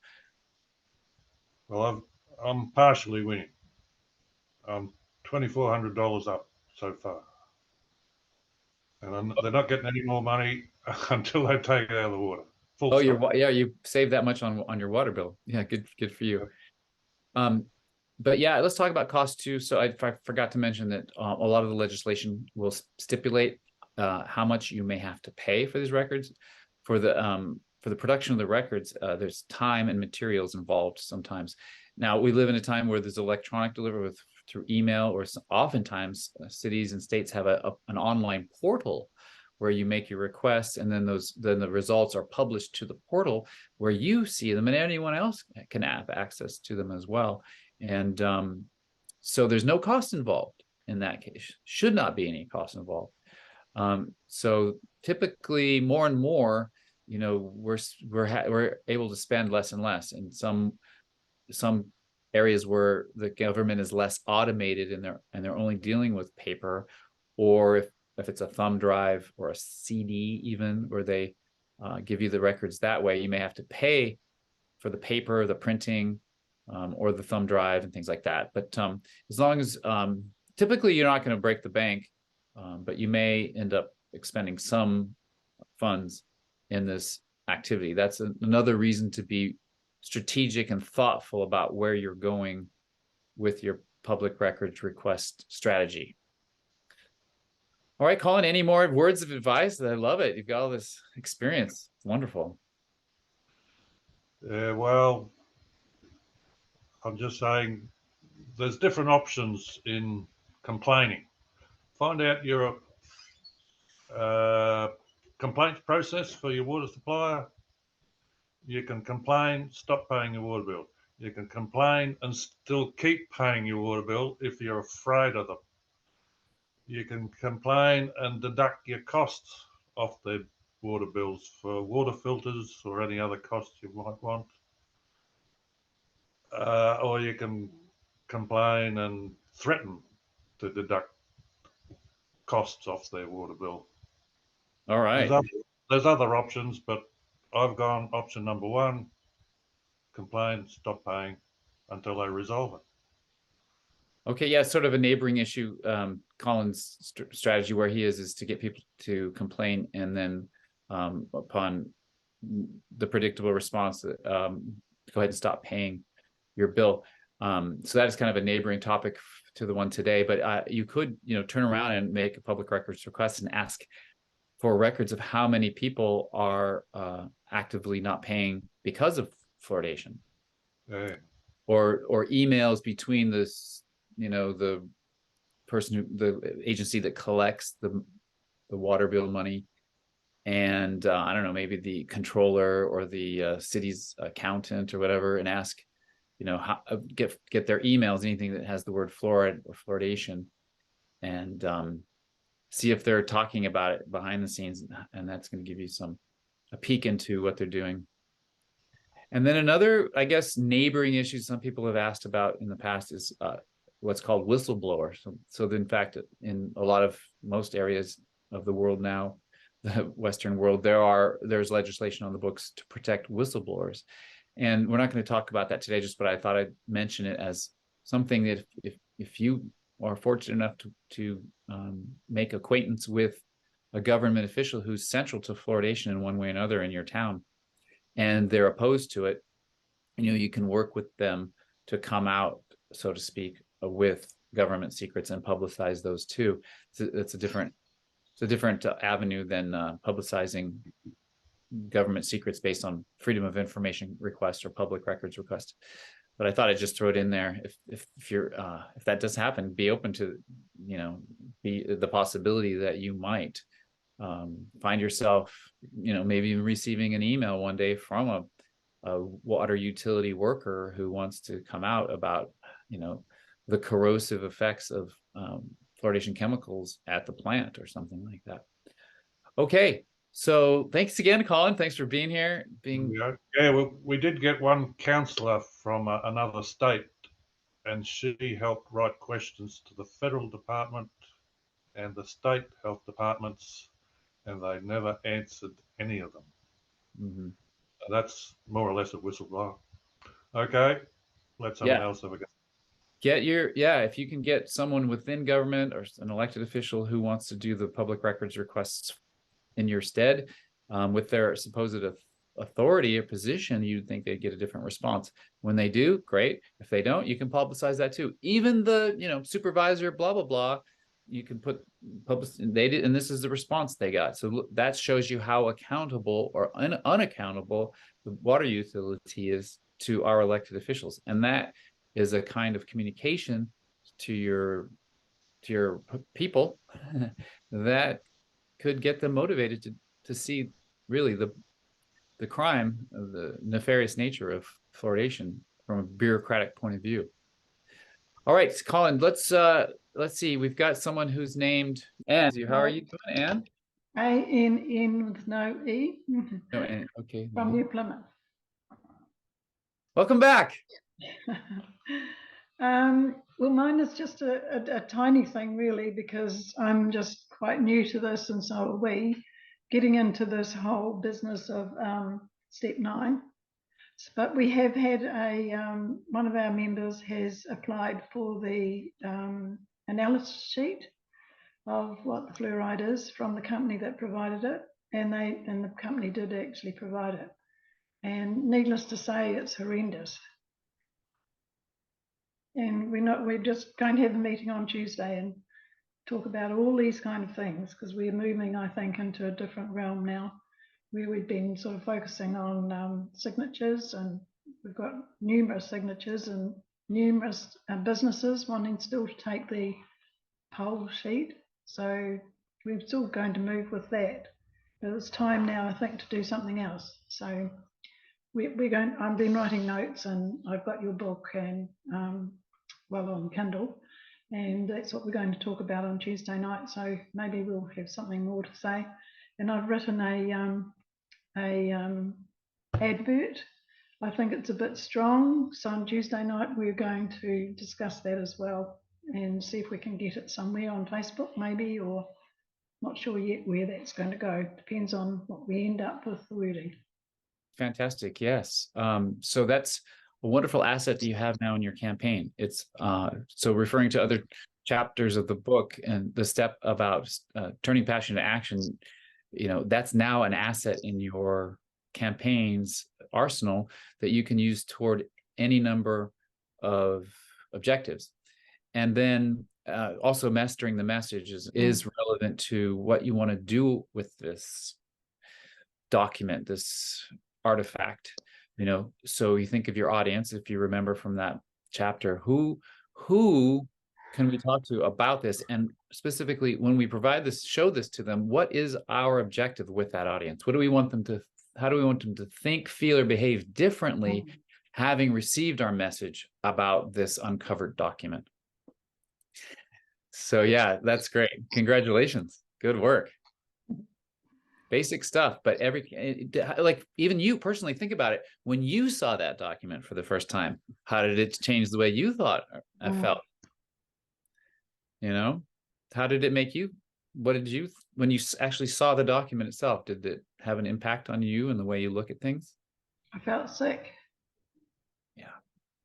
Well, I'm partially winning. I'm $2,400 up so far, and they're not getting any more money until they take it out of the water. Oh, you saved that much on your water bill. Yeah, good for you. Yep. But yeah, let's talk about cost too. So I forgot to mention that a lot of the legislation will stipulate how much you may have to pay for these records. For the production of the records, there's time and materials involved sometimes. Now, we live in a time where there's electronic delivery through email, or oftentimes cities and states have an online portal where you make your requests, and then the results are published to the portal where you see them, and anyone else can have access to them as well. And so there's no cost involved in that case. Should not be any cost involved. So typically, more and more, we're able to spend less and less. In some areas where the government is less automated and they're only dealing with paper, or if it's a thumb drive or a CD, even where they give you the records that way, you may have to pay for the paper, the printing, or the thumb drive and things like that. But as long as typically you're not going to break the bank, but you may end up expending some funds in this activity. That's another reason to be strategic and thoughtful about where you're going with your public records request strategy. All right, Colin, any more words of advice? I love it. You've got all this experience. It's wonderful. Well, I'm just saying there's different options in complaining. Find out your complaints process for your water supplier. You can complain, stop paying your water bill. You can complain and still keep paying your water bill if you're afraid of them. You can complain and deduct your costs off the water bills for water filters or any other costs you might want. Or you can complain and threaten to deduct costs off their water bill. All right. There's other options, but I've gone option number one: complain, stop paying until they resolve it. Okay, yeah, sort of a neighboring issue. Colin's strategy where he is to get people to complain, and then upon the predictable response, go ahead and stop paying your bill. So that is kind of a neighboring topic to the one today. But you could, turn around and make a public records request and ask for records of how many people are actively not paying because of fluoridation, or emails between this, the person the agency that collects the water bill money, and I don't know, maybe the controller or the city's accountant or whatever, and ask, how get their emails, anything that has the word fluoride or fluoridation, and see if they're talking about it behind the scenes, and that's going to give you a peek into what they're doing. And then another, I guess, neighboring issue some people have asked about in the past is what's called whistleblower. So in fact, in most areas of the world now, the Western world, there's legislation on the books to protect whistleblowers. And we're not going to talk about that today, but I thought I'd mention it as something that if you are fortunate enough to make acquaintance with a government official who's central to fluoridation in one way or another in your town, and they're opposed to it, you can work with them to come out, so to speak, with government secrets and publicize those too. It's a different avenue than publicizing government secrets based on freedom of information request or public records request. But I thought I'd just throw it in there. If you're if that does happen, be open to, you know, be the possibility that you might find yourself, you know, maybe even receiving an email one day from a water utility worker who wants to come out about, you know, the corrosive effects of fluoridation chemicals at the plant or something like that. Okay, so thanks again, Colin. Thanks for being here. Yeah, we did get one councillor from another state, and she helped write questions to the federal department and the state health departments, and they never answered any of them. Mm-hmm. So that's more or less a whistleblower. Okay, let someone else have a go. If you can get someone within government or an elected official who wants to do the public records requests in your stead, with their supposed authority or position, you'd think they'd get a different response. When they do, great. If they don't, you can publicize that too. Even the, you know, supervisor, blah, blah, blah, you can put they did, and this is the response they got. So that shows you how accountable or unaccountable the water utility is to our elected officials. And that is a kind of communication to your people that could get them motivated to see really the crime, the nefarious nature of fluoridation from a bureaucratic point of view. All right, Colin, let's see. We've got someone who's named Anne. How are you doing, Anne? A-N-N with no E. No, Anne. Okay. From New Plymouth. Welcome back. Well, mine is just a tiny thing, really, because I'm just quite new to this, and so are we, getting into this whole business of step 9. But we have had one of our members has applied for the analysis sheet of what the fluoride is from the company that provided it, and the company did actually provide it. And needless to say, it's horrendous. And we're just going to have a meeting on Tuesday and talk about all these kind of things, because we're moving, I think, into a different realm now, where we've been sort of focusing on signatures, and we've got numerous signatures and numerous businesses wanting still to take the poll sheet. So we're still going to move with that, but it's time now, I think, to do something else. So we're going. I've been writing notes, and I've got your book, and well, on Kindle, and that's what we're going to talk about on Tuesday night. So maybe we'll have something more to say. And I've written a advert. I think it's a bit strong, so on Tuesday night we're going to discuss that as well and see if we can get it somewhere on Facebook maybe, or not sure yet where that's going to go. Depends on what we end up with the wording. Fantastic. Yes. So that's a wonderful asset that you have now in your campaign. It's so referring to other chapters of the book and the step about turning passion into action, you know, that's now an asset in your campaign's arsenal that you can use toward any number of objectives. And then also mastering the message is relevant to what you want to do with this document, this artifact, you know. So you think of your audience, if you remember from that chapter, who can we talk to about this? And specifically, when we provide this, show this to them, what is our objective with that audience? What do we want them to, how do we want them to think, feel, or behave differently, having received our message about this uncovered document? So yeah, that's great. Congratulations. Good work. Basic stuff, but like even you personally, think about it. When you saw that document for the first time, how did it change the way you thought I felt? You know, how did it make you? What did you, when you actually saw the document itself, did it have an impact on you and the way you look at things? I felt sick. Yeah.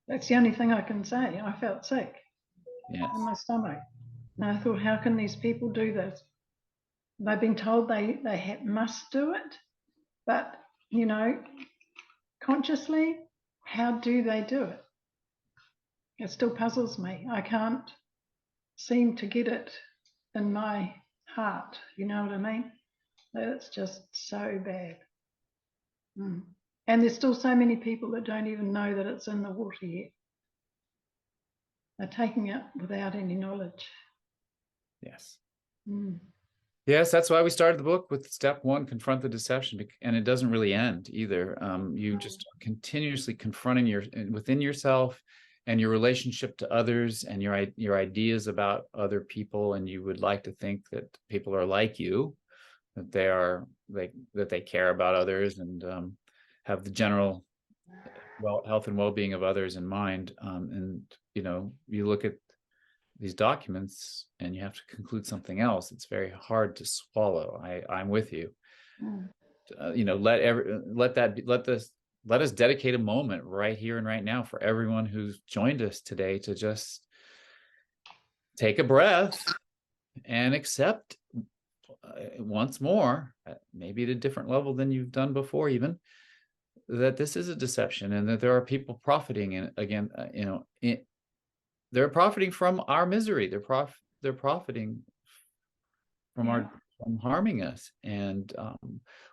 That's the only thing I can say. I felt sick in my stomach. And I thought, how can these people do this? They've been told they must do it, but, you know, consciously, how do they do it? It still puzzles me. I can't seem to get it in my heart, you know what I mean? It's just so bad. Mm. And there's still so many people that don't even know that it's in the water yet. They're taking it without any knowledge. Yes. Mm. Yes, that's why we started the book with step 1, confront the deception, and it doesn't really end either. You just are continuously confronting within yourself and your relationship to others and your ideas about other people, and you would like to think that people are like you, that they care about others and have the general health and well-being of others in mind. And you look at these documents and you have to conclude something else. It's very hard to swallow. I'm with you. Let us dedicate a moment right here and right now for everyone who's joined us today to just take a breath and accept once more, maybe at a different level than you've done before, even, that this is a deception and that there are people profiting. And again, they're profiting from our misery. They're profiting from from harming us. And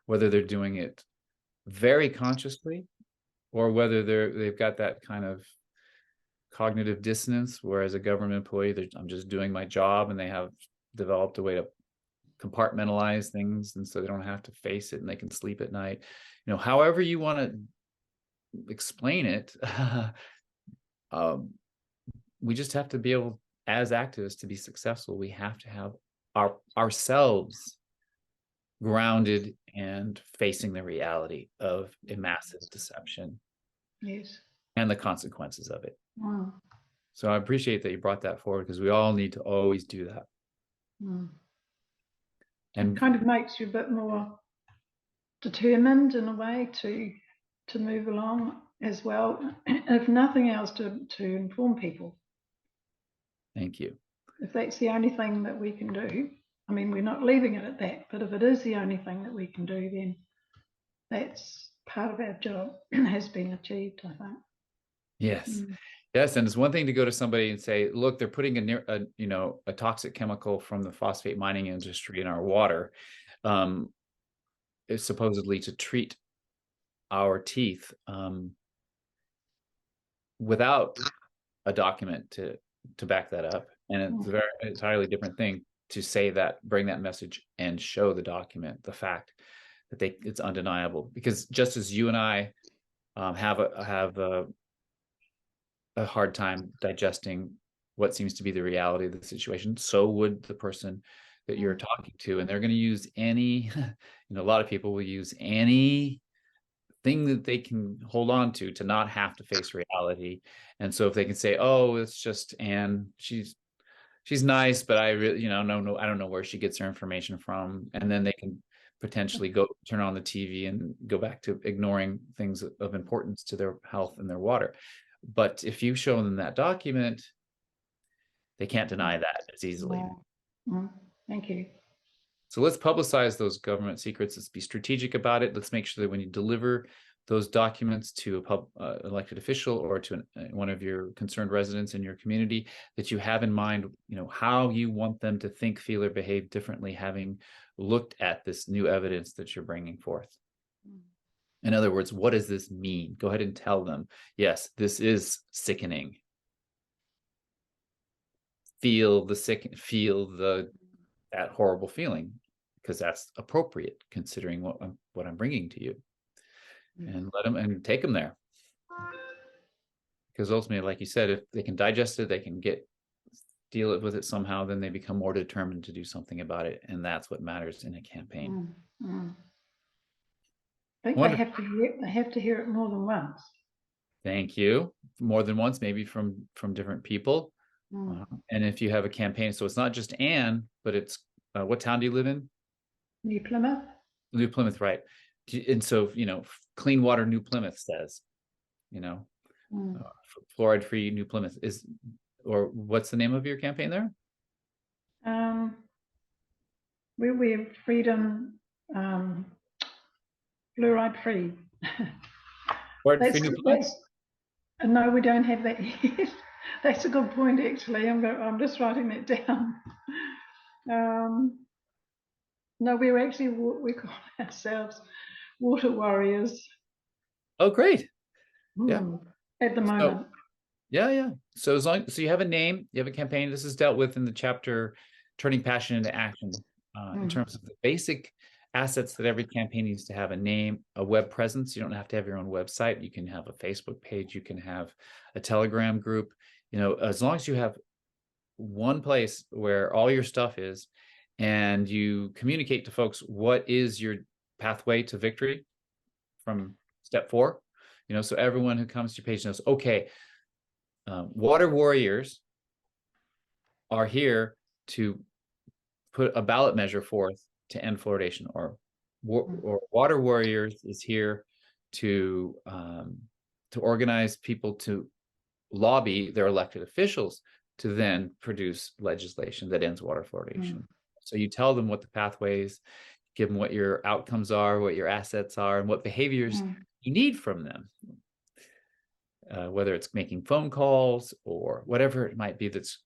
whether they're doing it very consciously or whether they've got that kind of cognitive dissonance, whereas a government employee, I'm just doing my job, and they have developed a way to compartmentalize things, and so they don't have to face it and they can sleep at night. However you want to explain it, we just have to be able, as activists, to be successful. We have to have ourselves grounded and facing the reality of a massive deception. Yes. And the consequences of it. Mm. So I appreciate that you brought that forward, because we all need to always do that. Mm. And it kind of makes you a bit more determined in a way to move along as well, if nothing else, to inform people. Thank you. If that's the only thing that we can do, I mean, we're not leaving it at that, but if it is the only thing that we can do, then that's part of our job has been achieved, I think. Yes. Mm. Yes, and it's one thing to go to somebody and say, look, they're putting a toxic chemical from the phosphate mining industry in our water, is supposedly to treat our teeth, without a document to back that up. And it's a very entirely different thing to say that, bring that message and show the document, the fact that it's undeniable. Because just as you and I have a hard time digesting what seems to be the reality of the situation, so would the person that you're talking to. And they're going to use any, a lot of people will use any thing that they can hold on to not have to face reality. And so if they can say, oh, it's just Anne, she's nice, but I really, no, I don't know where she gets her information from. And then they can potentially go turn on the TV and go back to ignoring things of importance to their health and their water. But if you show them that document, they can't deny that as easily. Thank you. So let's publicize those government secrets. Let's be strategic about it. Let's make sure that when you deliver those documents to a elected official or to one of your concerned residents in your community, that you have in mind, how you want them to think, feel, or behave differently, having looked at this new evidence that you're bringing forth. In other words, what does this mean? Go ahead and tell them, yes, this is sickening. Feel that horrible feeling, because that's appropriate considering what I'm bringing to you. And let them and take them there, because ultimately, like you said, if they can digest it, they can deal with it somehow, then they become more determined to do something about it, and that's what matters in a campaign. I think they have to hear it more than once. Thank you. More than once, maybe from different people. And if you have a campaign, so it's not just Anne, but it's what town do you live in? New Plymouth. New Plymouth, right? And so Clean Water New Plymouth says, Fluoride-Free New Plymouth or what's the name of your campaign there? We're freedom, Fluoride-Free. Fluoride-Free New Plymouth? No, we don't have that yet. That's a good point, actually. I'm just writing that down. No, we call ourselves water warriors. Oh, great. Yeah. At the So, moment. yeah. So so you have a name, you have a campaign. This is dealt with in the chapter Turning Passion into Action, in terms of the basic assets that every campaign needs to have: a name, a web presence. You don't have to have your own website. You can have a Facebook page. You can have a Telegram group. You know, as long as you have one place where all your stuff is, and you communicate to folks what is your pathway to victory from step 4. You know, so everyone who comes to your page knows, okay, water warriors are here to put a ballot measure forth to end fluoridation, or water warriors is here to organize people to lobby their elected officials to then produce legislation that ends water fluoridation. So you tell them what the pathways, give them what your outcomes are, what your assets are, and what behaviors you need from them. Whether it's making phone calls or whatever it might be that's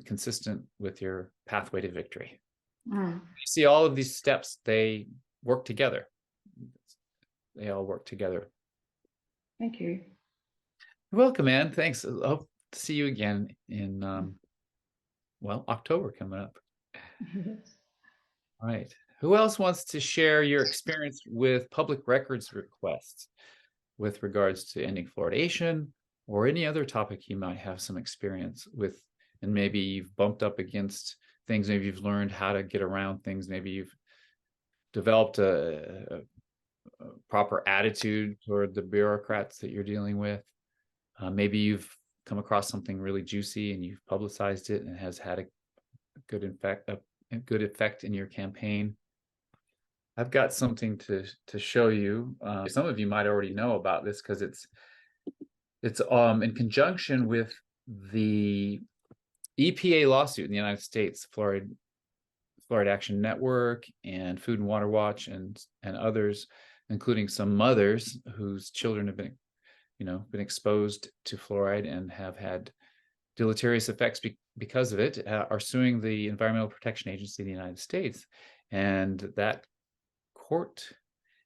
consistent with your pathway to victory. You see all of these steps, they work together. They all work together. Thank you. You're welcome, man. Thanks. I hope to see you again in, well, October coming up. Yes. All right. Who else wants to share your experience with public records requests with regards to ending fluoridation, or any other topic you might have some experience with, and maybe you've bumped up against things, maybe you've learned how to get around things, maybe you've developed a proper attitude toward the bureaucrats that you're dealing with. Maybe you've come across something really juicy and you've publicized it and it has had a good effect in your campaign. I've got something to show you. Some of you might already know about this because it's in conjunction with the EPA lawsuit in the United States, Fluoride Action Network and Food and Water Watch and others, including some mothers whose children have been exposed to fluoride and have had deleterious effects because of it, are suing the Environmental Protection Agency of the United States. And that court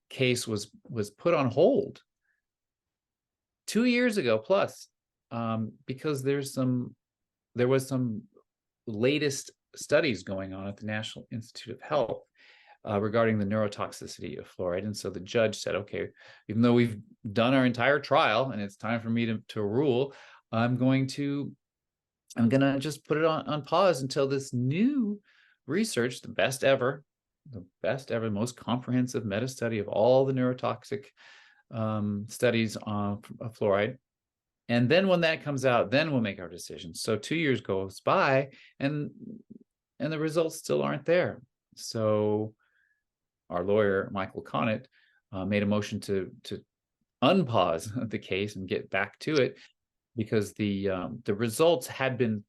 case was put on hold 2 years ago plus, because there was some latest studies going on at the National Institute of Health regarding the neurotoxicity of fluoride. And so the judge said, okay, even though we've done our entire trial and it's time for me to rule, I'm gonna just put it on pause until this new research, the best ever, most comprehensive meta study of all the neurotoxic studies on fluoride. And then when that comes out, then we'll make our decision. So 2 years goes by and the results still aren't there. So our lawyer, Michael Connett, made a motion to unpause the case and get back to it, because the results had been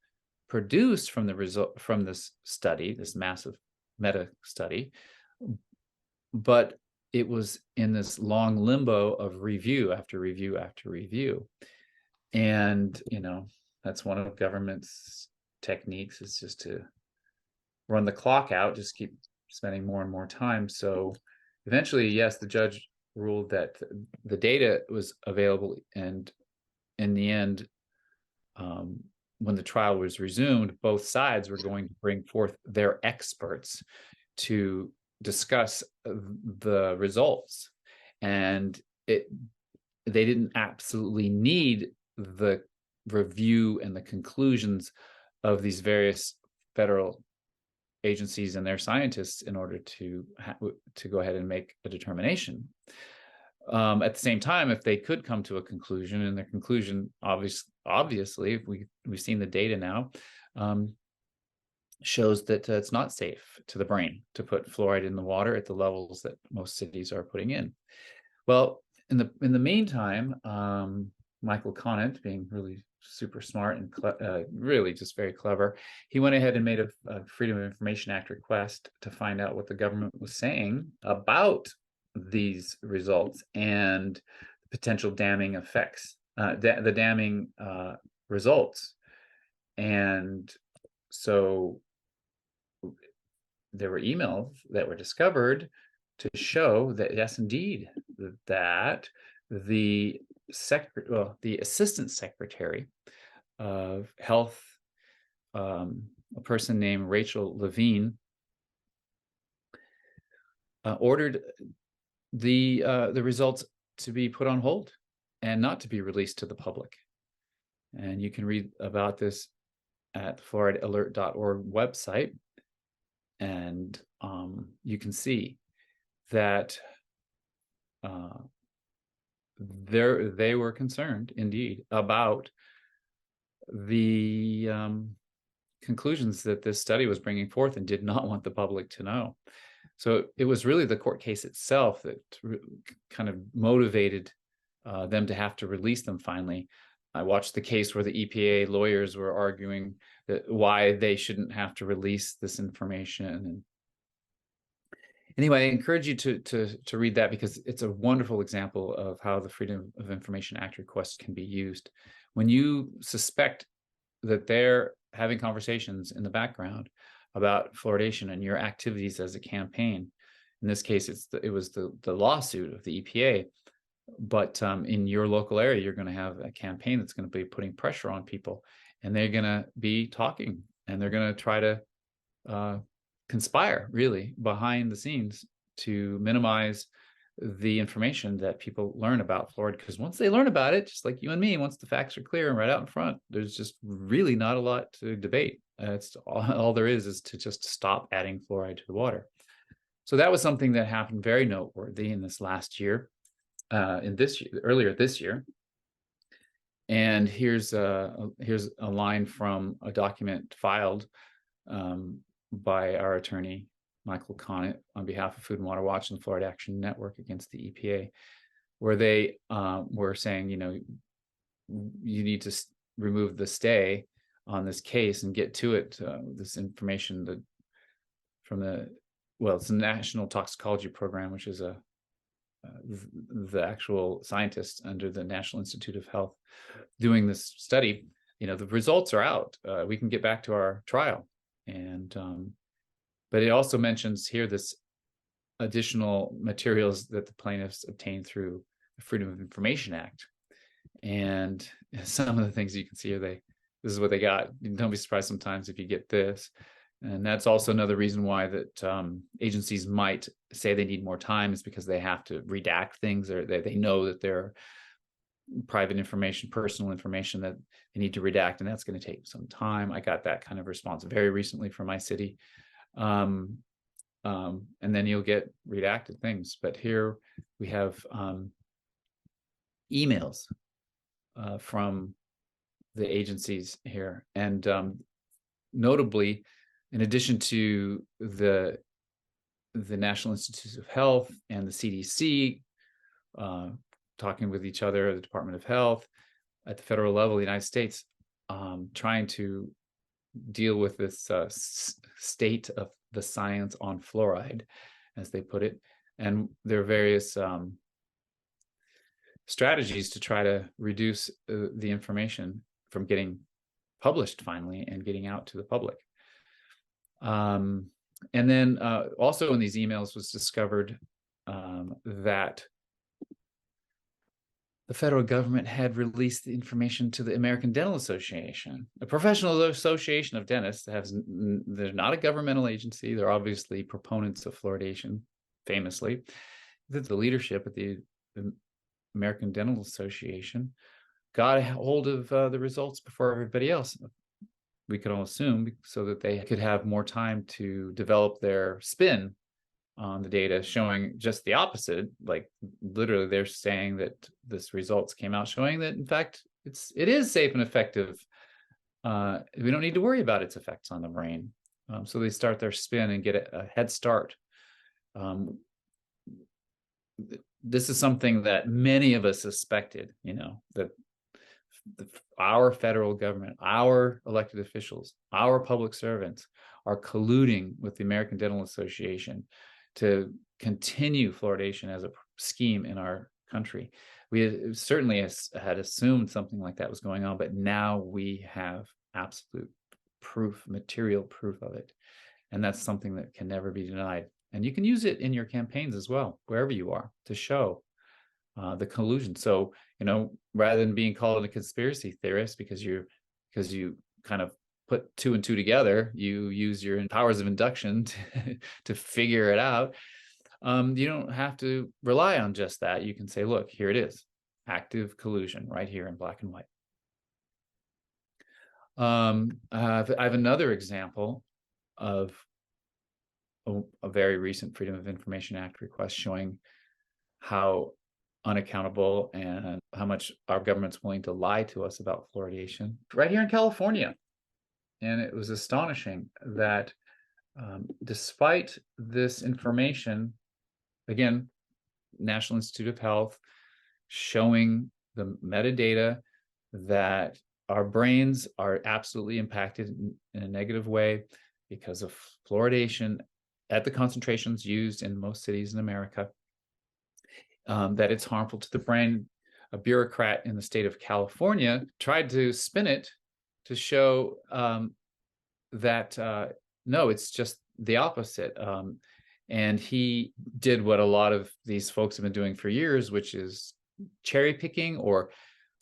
produced from this study, this massive meta study, but it was in this long limbo of review after review after review. And that's one of government's techniques, is just to run the clock out, just keep spending more and more time. So eventually, yes, the judge ruled that the data was available, and in the end, when the trial was resumed, both sides were going to bring forth their experts to discuss the results. And they didn't absolutely need the review and the conclusions of these various federal agencies and their scientists in order to go ahead and make a determination. At the same time, if they could come to a conclusion, and their conclusion, obviously, we've seen the data now, shows that it's not safe to the brain to put fluoride in the water at the levels that most cities are putting in. Well, in the meantime, Michael Connett, being really super smart and really just very clever, he went ahead and made a Freedom of Information Act request to find out what the government was saying about these results and potential damning effects, the damning results. And so there were emails that were discovered to show that, yes, indeed, that the the Assistant Secretary of Health, a person named Rachel Levine, ordered the results to be put on hold and not to be released to the public. And you can read about this at the fluoridealert.org website, and you can see that they were concerned indeed about the conclusions that this study was bringing forth and did not want the public to know. So it was really the court case itself that kind of motivated them to have to release them finally. I watched the case where the EPA lawyers were arguing that why they shouldn't have to release this information. And anyway, I encourage you to read that, because it's a wonderful example of how the Freedom of Information Act request can be used. When you suspect that they're having conversations in the background about fluoridation and your activities as a campaign, in this case, it was the lawsuit of the EPA, but in your local area, you're going to have a campaign that's going to be putting pressure on people, and they're going to be talking, and they're going to try to conspire really behind the scenes to minimize the information that people learn about fluoride. Because once they learn about it, just like you and me, once the facts are clear and right out in front, there's just really not a lot to debate. It's all there is to just stop adding fluoride to the water. So that was something that happened very noteworthy in this last year, earlier this year. And here's a line from a document filed by our attorney, Michael Connett, on behalf of Food and Water Watch and the Fluoride Action Network against the EPA, where they were saying, you need to remove the stay on this case and get to it. This information from it's the National Toxicology Program, which is the actual scientists under the National Institute of Health doing this study. The results are out. We can get back to our trial. And but it also mentions here this additional materials that the plaintiffs obtained through the Freedom of Information Act. And some of the things you can see here, this is what they got. Don't be surprised sometimes if you get this. And that's also another reason why that agencies might say they need more time, is because they have to redact things, or they know that there are private information, personal information that they need to redact, and that's going to take some time. I got that kind of response very recently from my city. And then you'll get redacted things. But here we have emails from the agencies here. And notably, in addition to the National Institutes of Health and the CDC talking with each other, the Department of Health, at the federal level, the United States, trying to deal with this state of the science on fluoride, as they put it. And there are various strategies to try to reduce the information from getting published finally and getting out to the public. And then also in these emails was discovered that the federal government had released the information to the American Dental Association, a professional association of dentists. They're not a governmental agency. They're obviously proponents of fluoridation, famously. The leadership at the American Dental Association got a hold of the results before everybody else. We could all assume, so that they could have more time to develop their spin on the data, showing just the opposite. Like literally, they're saying that this results came out showing that in fact it is safe and effective. We don't need to worry about its effects on the brain. So they start their spin and get a head start. This is something that many of us suspected, that our federal government, our elected officials, our public servants are colluding with the American Dental Association to continue fluoridation as a scheme in our country. We certainly had assumed something like that was going on, but now we have absolute proof, material proof of it. And that's something that can never be denied. And you can use it in your campaigns as well, wherever you are, to show the collusion. So, rather than being called a conspiracy theorist because you kind of put two and two together, you use your powers of induction to figure it out. You don't have to rely on just that. You can say, look, here it is, active collusion right here in black and white. I have another example of a very recent Freedom of Information Act request showing how unaccountable and how much our government's willing to lie to us about fluoridation right here in California. And it was astonishing that despite this information, again, National Institute of Health showing the metadata that our brains are absolutely impacted in a negative way because of fluoridation at the concentrations used in most cities in America, that it's harmful to the brain. A bureaucrat in the state of California tried to spin it to show that no, it's just the opposite. And he did what a lot of these folks have been doing for years, which is cherry picking or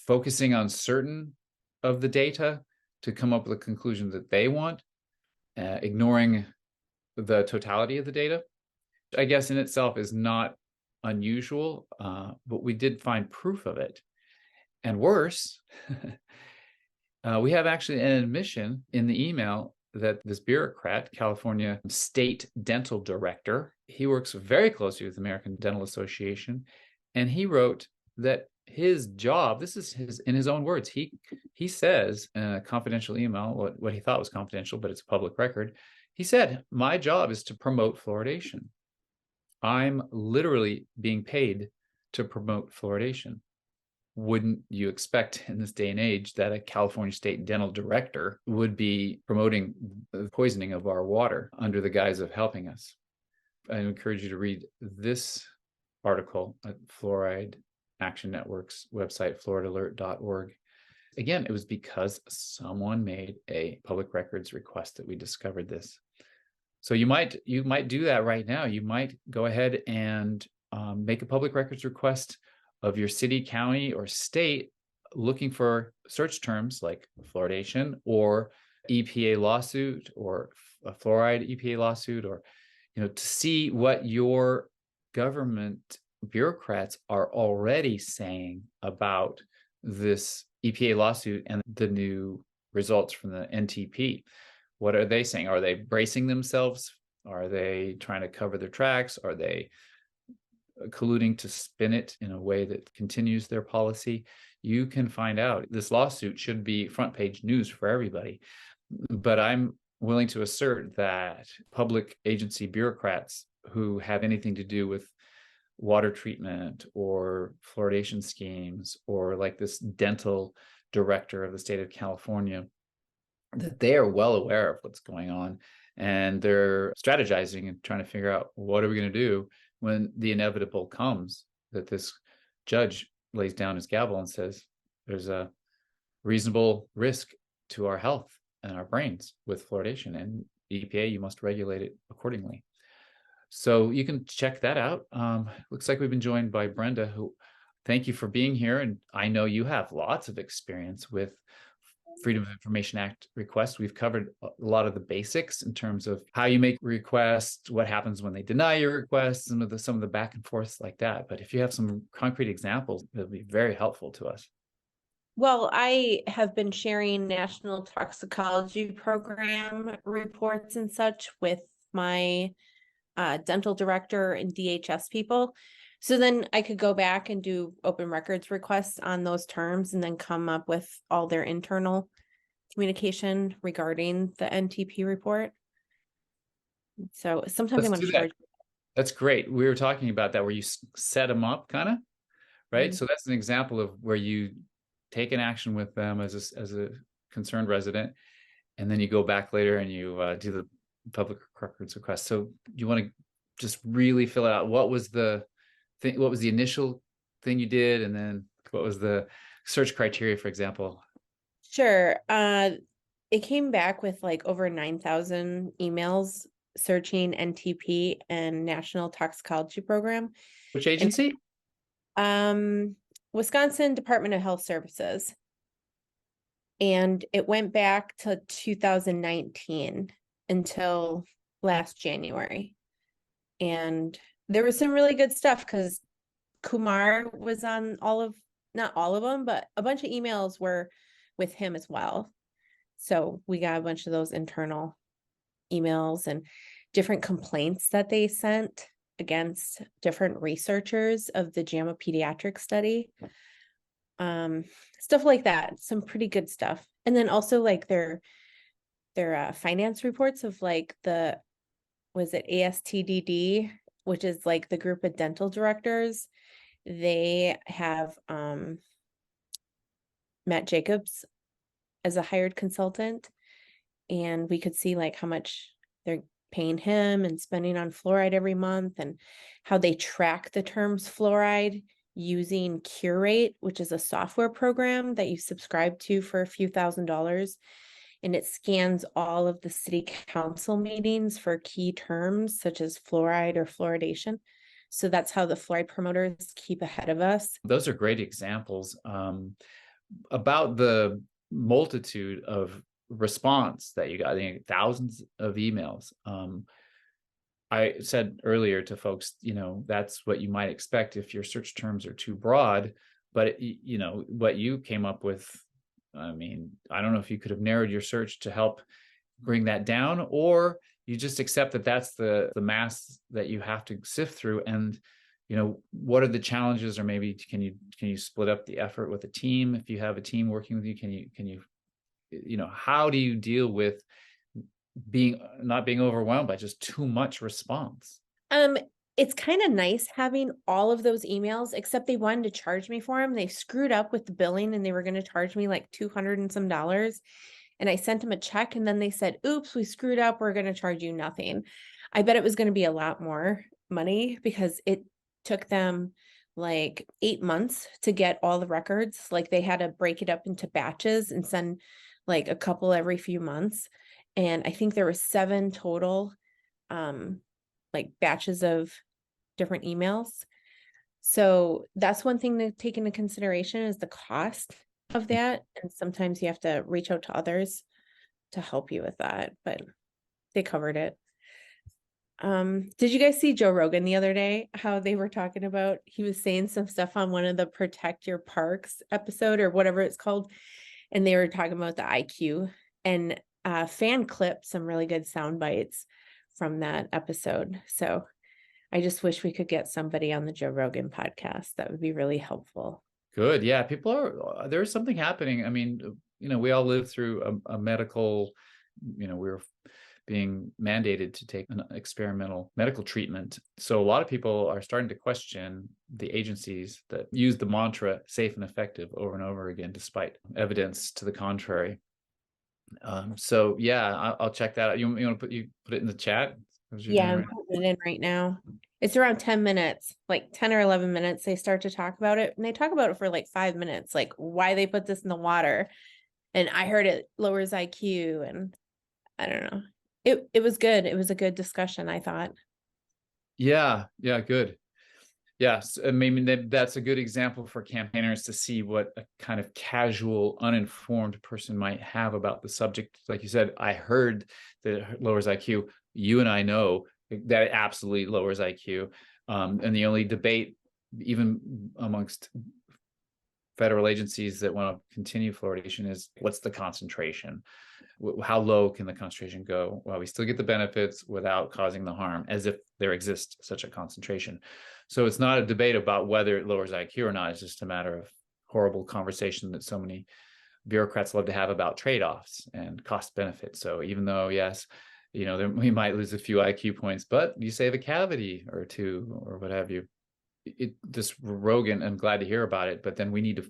focusing on certain of the data to come up with a conclusion that they want, ignoring the totality of the data. I guess in itself is not unusual, but we did find proof of it. And worse, we have actually an admission in the email that this bureaucrat, California State Dental Director, he works very closely with the American Dental Association, and he wrote that his job, this is in his own words, he says in a confidential email, what he thought was confidential, but it's a public record. He said, my job is to promote fluoridation. I'm literally being paid to promote fluoridation. Wouldn't you expect in this day and age that a California State Dental Director would be promoting the poisoning of our water under the guise of helping us? I encourage you to read this article at Fluoride Action Network's website, fluoridalert.org. Again, it was because someone made a public records request that we discovered this. So you might do that right now. You might go ahead and make a public records request of your city, county, or state, looking for search terms like fluoridation or EPA lawsuit or a fluoride EPA lawsuit, or to see what your government bureaucrats are already saying about this EPA lawsuit and the new results from the NTP. What are they saying? Are they bracing themselves? Are they trying to cover their tracks? Are they colluding to spin it in a way that continues their policy? You can find out. This lawsuit should be front page news for everybody. But I'm willing to assert that public agency bureaucrats who have anything to do with water treatment or fluoridation schemes, or like this dental director of the state of California, that they are well aware of what's going on, and they're strategizing and trying to figure out, what are we going to do when the inevitable comes, that this judge lays down his gavel and says there's a reasonable risk to our health and our brains with fluoridation, and EPA, you must regulate it accordingly. So you can check that out. Looks like we've been joined by Brenda, who, thank you for being here. And I know you have lots of experience with Freedom of Information Act requests. We've covered a lot of the basics in terms of how you make requests, what happens when they deny your requests, some of the back and forths like that. But if you have some concrete examples, it'll be very helpful to us. Well, I have been sharing National Toxicology Program reports and such with my dental director and DHS people. So then I could go back and do open records requests on those terms and then come up with all their internal communication regarding the NTP report. So sometimes I want to share. That's great. We were talking about that, where you set them up, kind of, right? Mm-hmm. So that's an example of where you take an action with them as a concerned resident, and then you go back later and you do the public records request. So you want to just really fill it out. What was the thing? What was the initial thing you did, and then what was the search criteria, for example? Sure. It came back with like over 9,000 emails searching NTP and National Toxicology Program. Which agency? Wisconsin Department of Health Services. And it went back to 2019 until last January. And there was some really good stuff because Kumar was on not all of them, but a bunch of emails were with him as well. So we got a bunch of those internal emails and different complaints that they sent against different researchers of the JAMA pediatric study. Stuff like that, some pretty good stuff. And then also like their finance reports of like was it ASTDD, which is like the group of dental directors. They have Matt Jacobs as a hired consultant, and we could see like how much they're paying him and spending on fluoride every month, and how they track the terms fluoride using Curate, which is a software program that you subscribe to for a few $1,000s. And it scans all of the city council meetings for key terms such as fluoride or fluoridation. So that's how the fluoride promoters keep ahead of us. Those are great examples about the multitude of response that you got, thousands of emails. I said earlier to folks, that's what you might expect if your search terms are too broad, but what you came up with, I mean, I don't know if you could have narrowed your search to help bring that down, or you just accept that that's the mass that you have to sift through. And, what are the challenges, or maybe can you split up the effort with a team? If you have a team working with you, can you, how do you deal with not being overwhelmed by just too much response? It's kind of nice having all of those emails, except they wanted to charge me for them. They screwed up with the billing and they were going to charge me like $200 and some. And I sent them a check and then they said, oops, we screwed up. We're going to charge you nothing. I bet it was going to be a lot more money because it took them like 8 months to get all the records. Like they had to break it up into batches and send like a couple every few months. And I think there were 7 total like batches of different emails. So that's one thing to take into consideration is the cost of that. And sometimes you have to reach out to others to help you with that, but they covered it. Did you guys see Joe Rogan the other day? How they were talking about, he was saying some stuff on one of the Protect Your Parks episode or whatever it's called. And they were talking about the IQ, and fan clipped some really good sound bites from that episode. So I just wish we could get somebody on the Joe Rogan podcast. That would be really helpful. Good. Yeah. There's something happening. I mean, we all live through a medical, we're being mandated to take an experimental medical treatment. So a lot of people are starting to question the agencies that use the mantra safe and effective over and over again, despite evidence to the contrary. So yeah, I'll check that out. You want to put it in the chat? Yeah, I'm putting it in right now. It's around 10 minutes, like 10 or 11 minutes. They start to talk about it, and they talk about it for like 5 minutes, like why they put this in the water. And I heard it lowers IQ, and I don't know. It was good. It was a good discussion, I thought. Yeah, good. Yes, I mean, that's a good example for campaigners to see what a kind of casual, uninformed person might have about the subject. Like you said, I heard that it lowers IQ. You and I know that it absolutely lowers IQ. And the only debate, even amongst federal agencies that want to continue fluoridation, is what's the concentration? How low can the concentration go? Well, we still get the benefits without causing the harm, as if there exists such a concentration. So it's not a debate about whether it lowers IQ or not. It's just a matter of horrible conversation that so many bureaucrats love to have about trade-offs and cost benefit. So even though, yes, we might lose a few IQ points, but you save a cavity or two or what have you. This Rogan, I'm glad to hear about it, but then we need to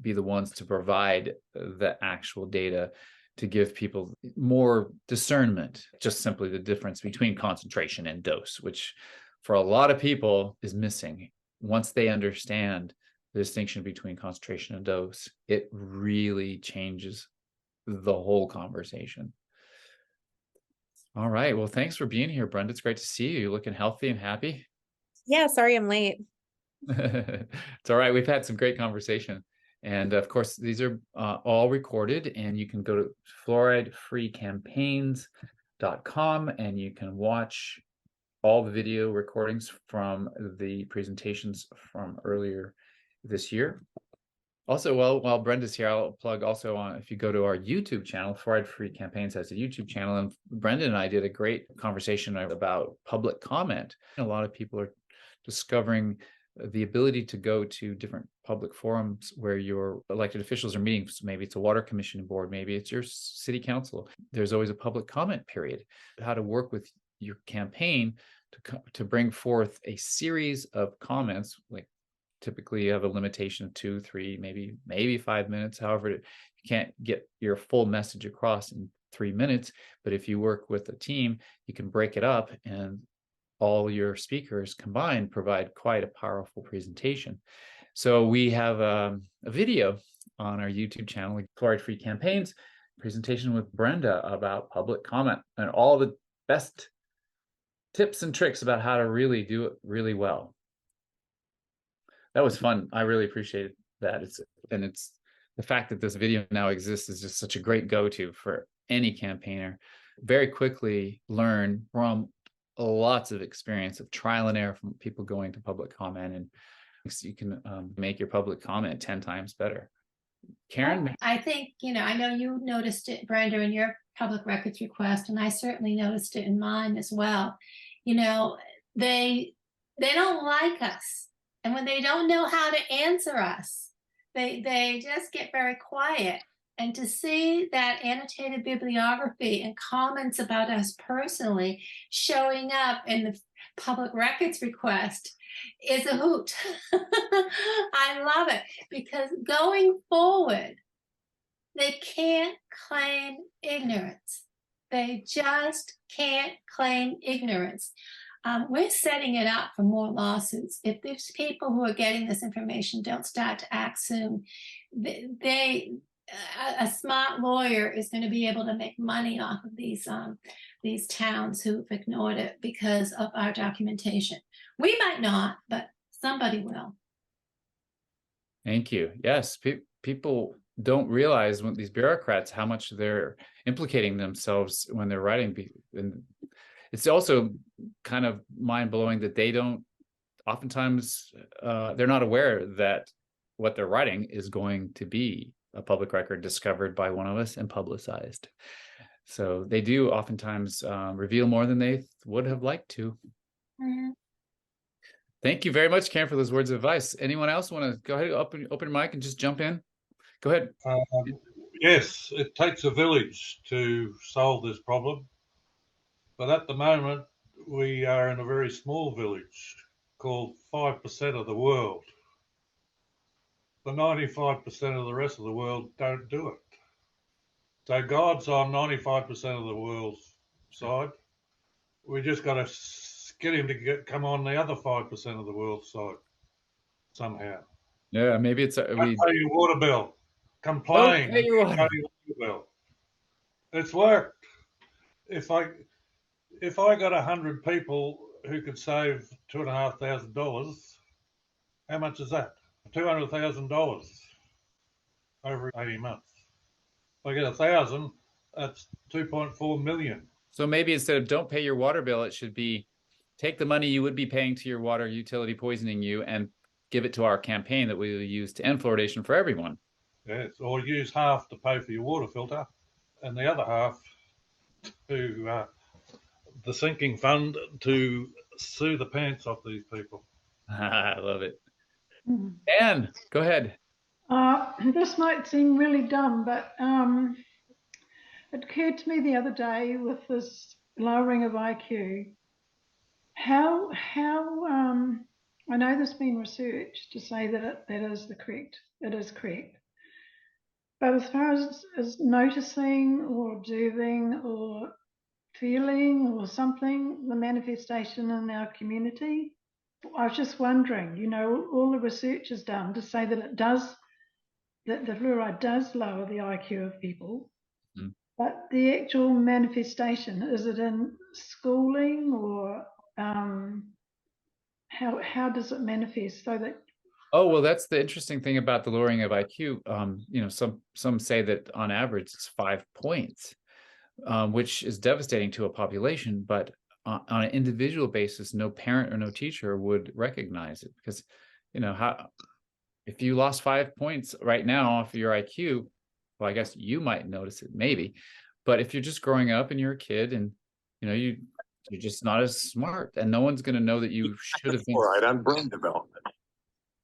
be the ones to provide the actual data to give people more discernment, just simply the difference between concentration and dose, which for a lot of people is missing. Once they understand the distinction between concentration and dose, it really changes the whole conversation. All right. Well, thanks for being here, Brenda. It's great to see you. You're looking healthy and happy. Yeah, sorry I'm late. It's all right. We've had some great conversation. And of course, these are all recorded, and you can go to fluoride-free-campaigns.com and you can watch all the video recordings from the presentations from earlier this year. Also, while Brenda's here, I'll plug also on, if you go to our YouTube channel, Fluoride-Free Campaigns has a YouTube channel, and Brenda and I did a great conversation about public comment. A lot of people are discovering the ability to go to different public forums where your elected officials are meeting. So maybe it's a water commission board, maybe it's your city council. There's always a public comment period. How to work with your campaign to bring forth a series of comments, like typically you have a limitation of 2, 3, maybe 5 minutes. However, you can't get your full message across in 3 minutes. But if you work with a team, you can break it up, and all your speakers combined provide quite a powerful presentation. So we have a video on our YouTube channel, like Fluoride-Free Campaigns, presentation with Brenda about public comment and all the best tips and tricks about how to really do it really well. That was fun. I really appreciated that. It's the fact that this video now exists is just such a great go-to for any campaigner. Very quickly learn from lots of experience of trial and error from people going to public comment, and you can make your public comment 10 times better. Karen? I think, I know you noticed it, Brenda, in your public records request, and I certainly noticed it in mine as well. They don't like us. And when they don't know how to answer us, they just get very quiet. And to see that annotated bibliography and comments about us personally showing up in the public records request is a hoot. I love it, because going forward, they can't claim ignorance. They just can't claim ignorance. We're setting it up for more lawsuits. If these people who are getting this information don't start to act soon, a smart lawyer is going to be able to make money off of these towns who've ignored it because of our documentation. We might not, but somebody will. Thank you. Yes, people don't realize, when these bureaucrats, how much they're implicating themselves when they're writing. And it's also kind of mind-blowing that they don't, oftentimes, they're not aware that what they're writing is going to be a public record discovered by one of us and publicized. So they do oftentimes reveal more than they would have liked to. Mm-hmm. Thank you very much, Karen, for those words of advice. Anyone else want to go ahead, open your mic and just jump in? Go ahead. Yes, it takes a village to solve this problem. But at the moment, we are in a very small village called 5% of the world. The 95% of the rest of the world don't do it. So God's on 95% of the world's side. We just got to get him to come on the other 5% of the world's side somehow. Yeah, maybe it's Don't pay your water bill. Complain. Pay your water bill. It's worked. If I got 100 people who could save $2,500, how much is that? $200,000 over 80 months. If I get 1,000, that's 2.4 million. So maybe instead of don't pay your water bill, it should be take the money you would be paying to your water utility poisoning you and give it to our campaign that we will use to end fluoridation for everyone. Yes, or use half to pay for your water filter and the other half to the sinking fund to sue the pants off these people. I love it. Anne, go ahead. This might seem really dumb, but it occurred to me the other day with this lowering of IQ, how I know there's been research to say that it is correct. But as far as noticing or observing or feeling or something, the manifestation in our community, I was just wondering, all the research is done to say that that the fluoride does lower the IQ of people, but the actual manifestation, is it in schooling or how does it manifest so that? Oh, well, that's the interesting thing about the lowering of IQ. You know, some say that on average it's 5 points, which is devastating to a population, but on an individual basis, no parent or no teacher would recognize it, because, you know, how if you lost 5 points right now off of your IQ, well, I guess you might notice it maybe, but if you're just growing up and you're a kid and, you know, you're just not as smart, and no one's going to know that you should have been. Fluoride on brain development.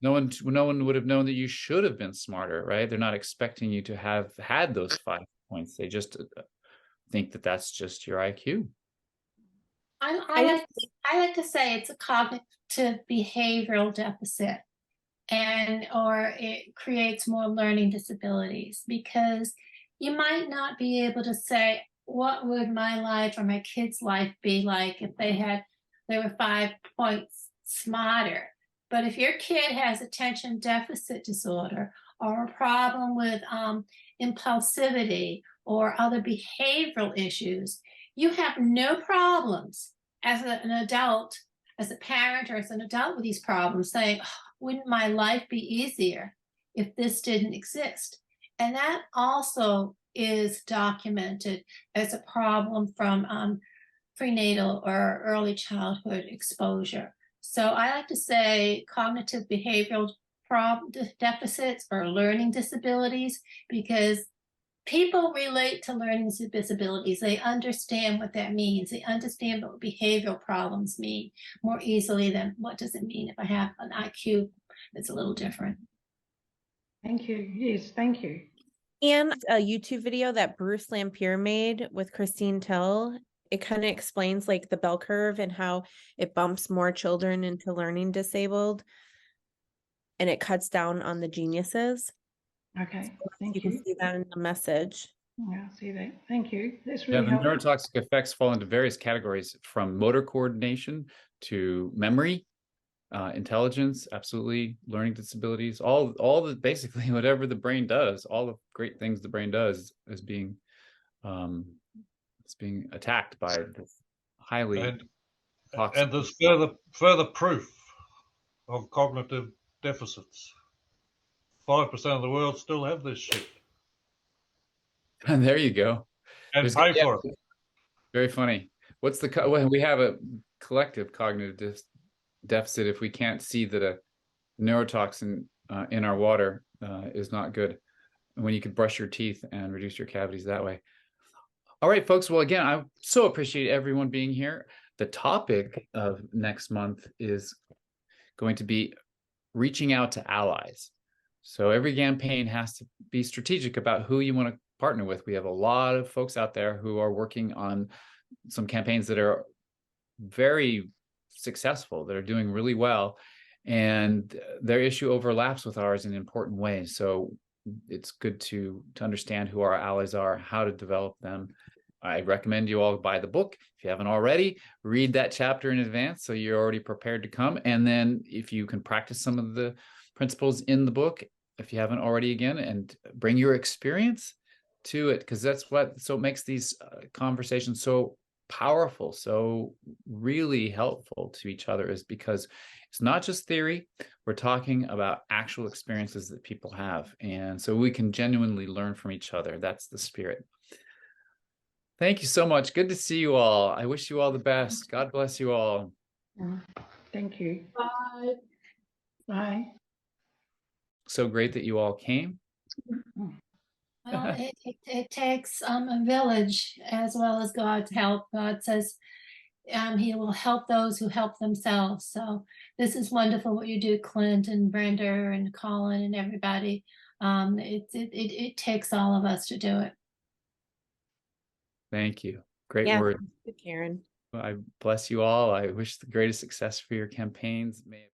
No one would have known that you should have been smarter, right? They're not expecting you to have had those 5 points. They just think that that's just your IQ. I like to say it's a cognitive behavioral deficit, or it creates more learning disabilities, because you might not be able to say, what would my life or my kid's life be like if they were 5 points smarter. But if your kid has attention deficit disorder or a problem with impulsivity or other behavioral issues, you have no problems as an adult, as a parent or as an adult with these problems, saying, oh, wouldn't my life be easier if this didn't exist? And that also is documented as a problem from prenatal or early childhood exposure. So I like to say cognitive behavioral deficits or learning disabilities, because people relate to learning disabilities. They understand what that means. They understand what behavioral problems mean more easily than what does it mean if I have an IQ that's a little different. Thank you. Yes, thank you. And a YouTube video that Bruce Lampier made with Christine Till, it kind of explains like the bell curve and how it bumps more children into learning disabled, and it cuts down on the geniuses. Okay, So thank you you. can see that in the message. Yeah, I see that. Thank you. That's Yeah, really the helpful. neurotoxic effects fall into various categories, from motor coordination to memory, intelligence, absolutely, learning disabilities, all the basically whatever the brain does, all the great things the brain does is being it's being attacked by this highly toxic. And there's further proof of cognitive deficits. 5% of the world still have this shit. And there you go. And pay for it. Very funny. What's the well, we have a collective cognitive deficit if we can't see that a neurotoxin in our water is not good, when you could brush your teeth and reduce your cavities that way. All right, folks. Well, again, I so appreciate everyone being here. The topic of next month is going to be reaching out to allies. So every campaign has to be strategic about who you want to partner with. We have a lot of folks out there who are working on some campaigns that are very successful, that are doing really well, and their issue overlaps with ours in important ways. So it's good to understand who our allies are, how to develop them. I recommend you all buy the book. If you haven't already, read that chapter in advance so you're already prepared to come. And then if you can practice some of the principles in the book, if you haven't already, again, and bring your experience to it, because that's what makes these conversations so powerful, so really helpful to each other, is because it's not just theory. We're talking about actual experiences that people have, and so we can genuinely learn from each other. That's the spirit. Thank you so much. Good to see you all. I wish you all the best. God bless you all. Thank you. Bye. Bye. So great that you all came. Well, it takes a village as well as God's help. God says he will help those who help themselves. So this is wonderful what you do, Clint and Brenda and Colin and everybody. It takes all of us to do it. Thank you. Great Yeah, word. Karen. I bless you all. I wish the greatest success for your campaigns. May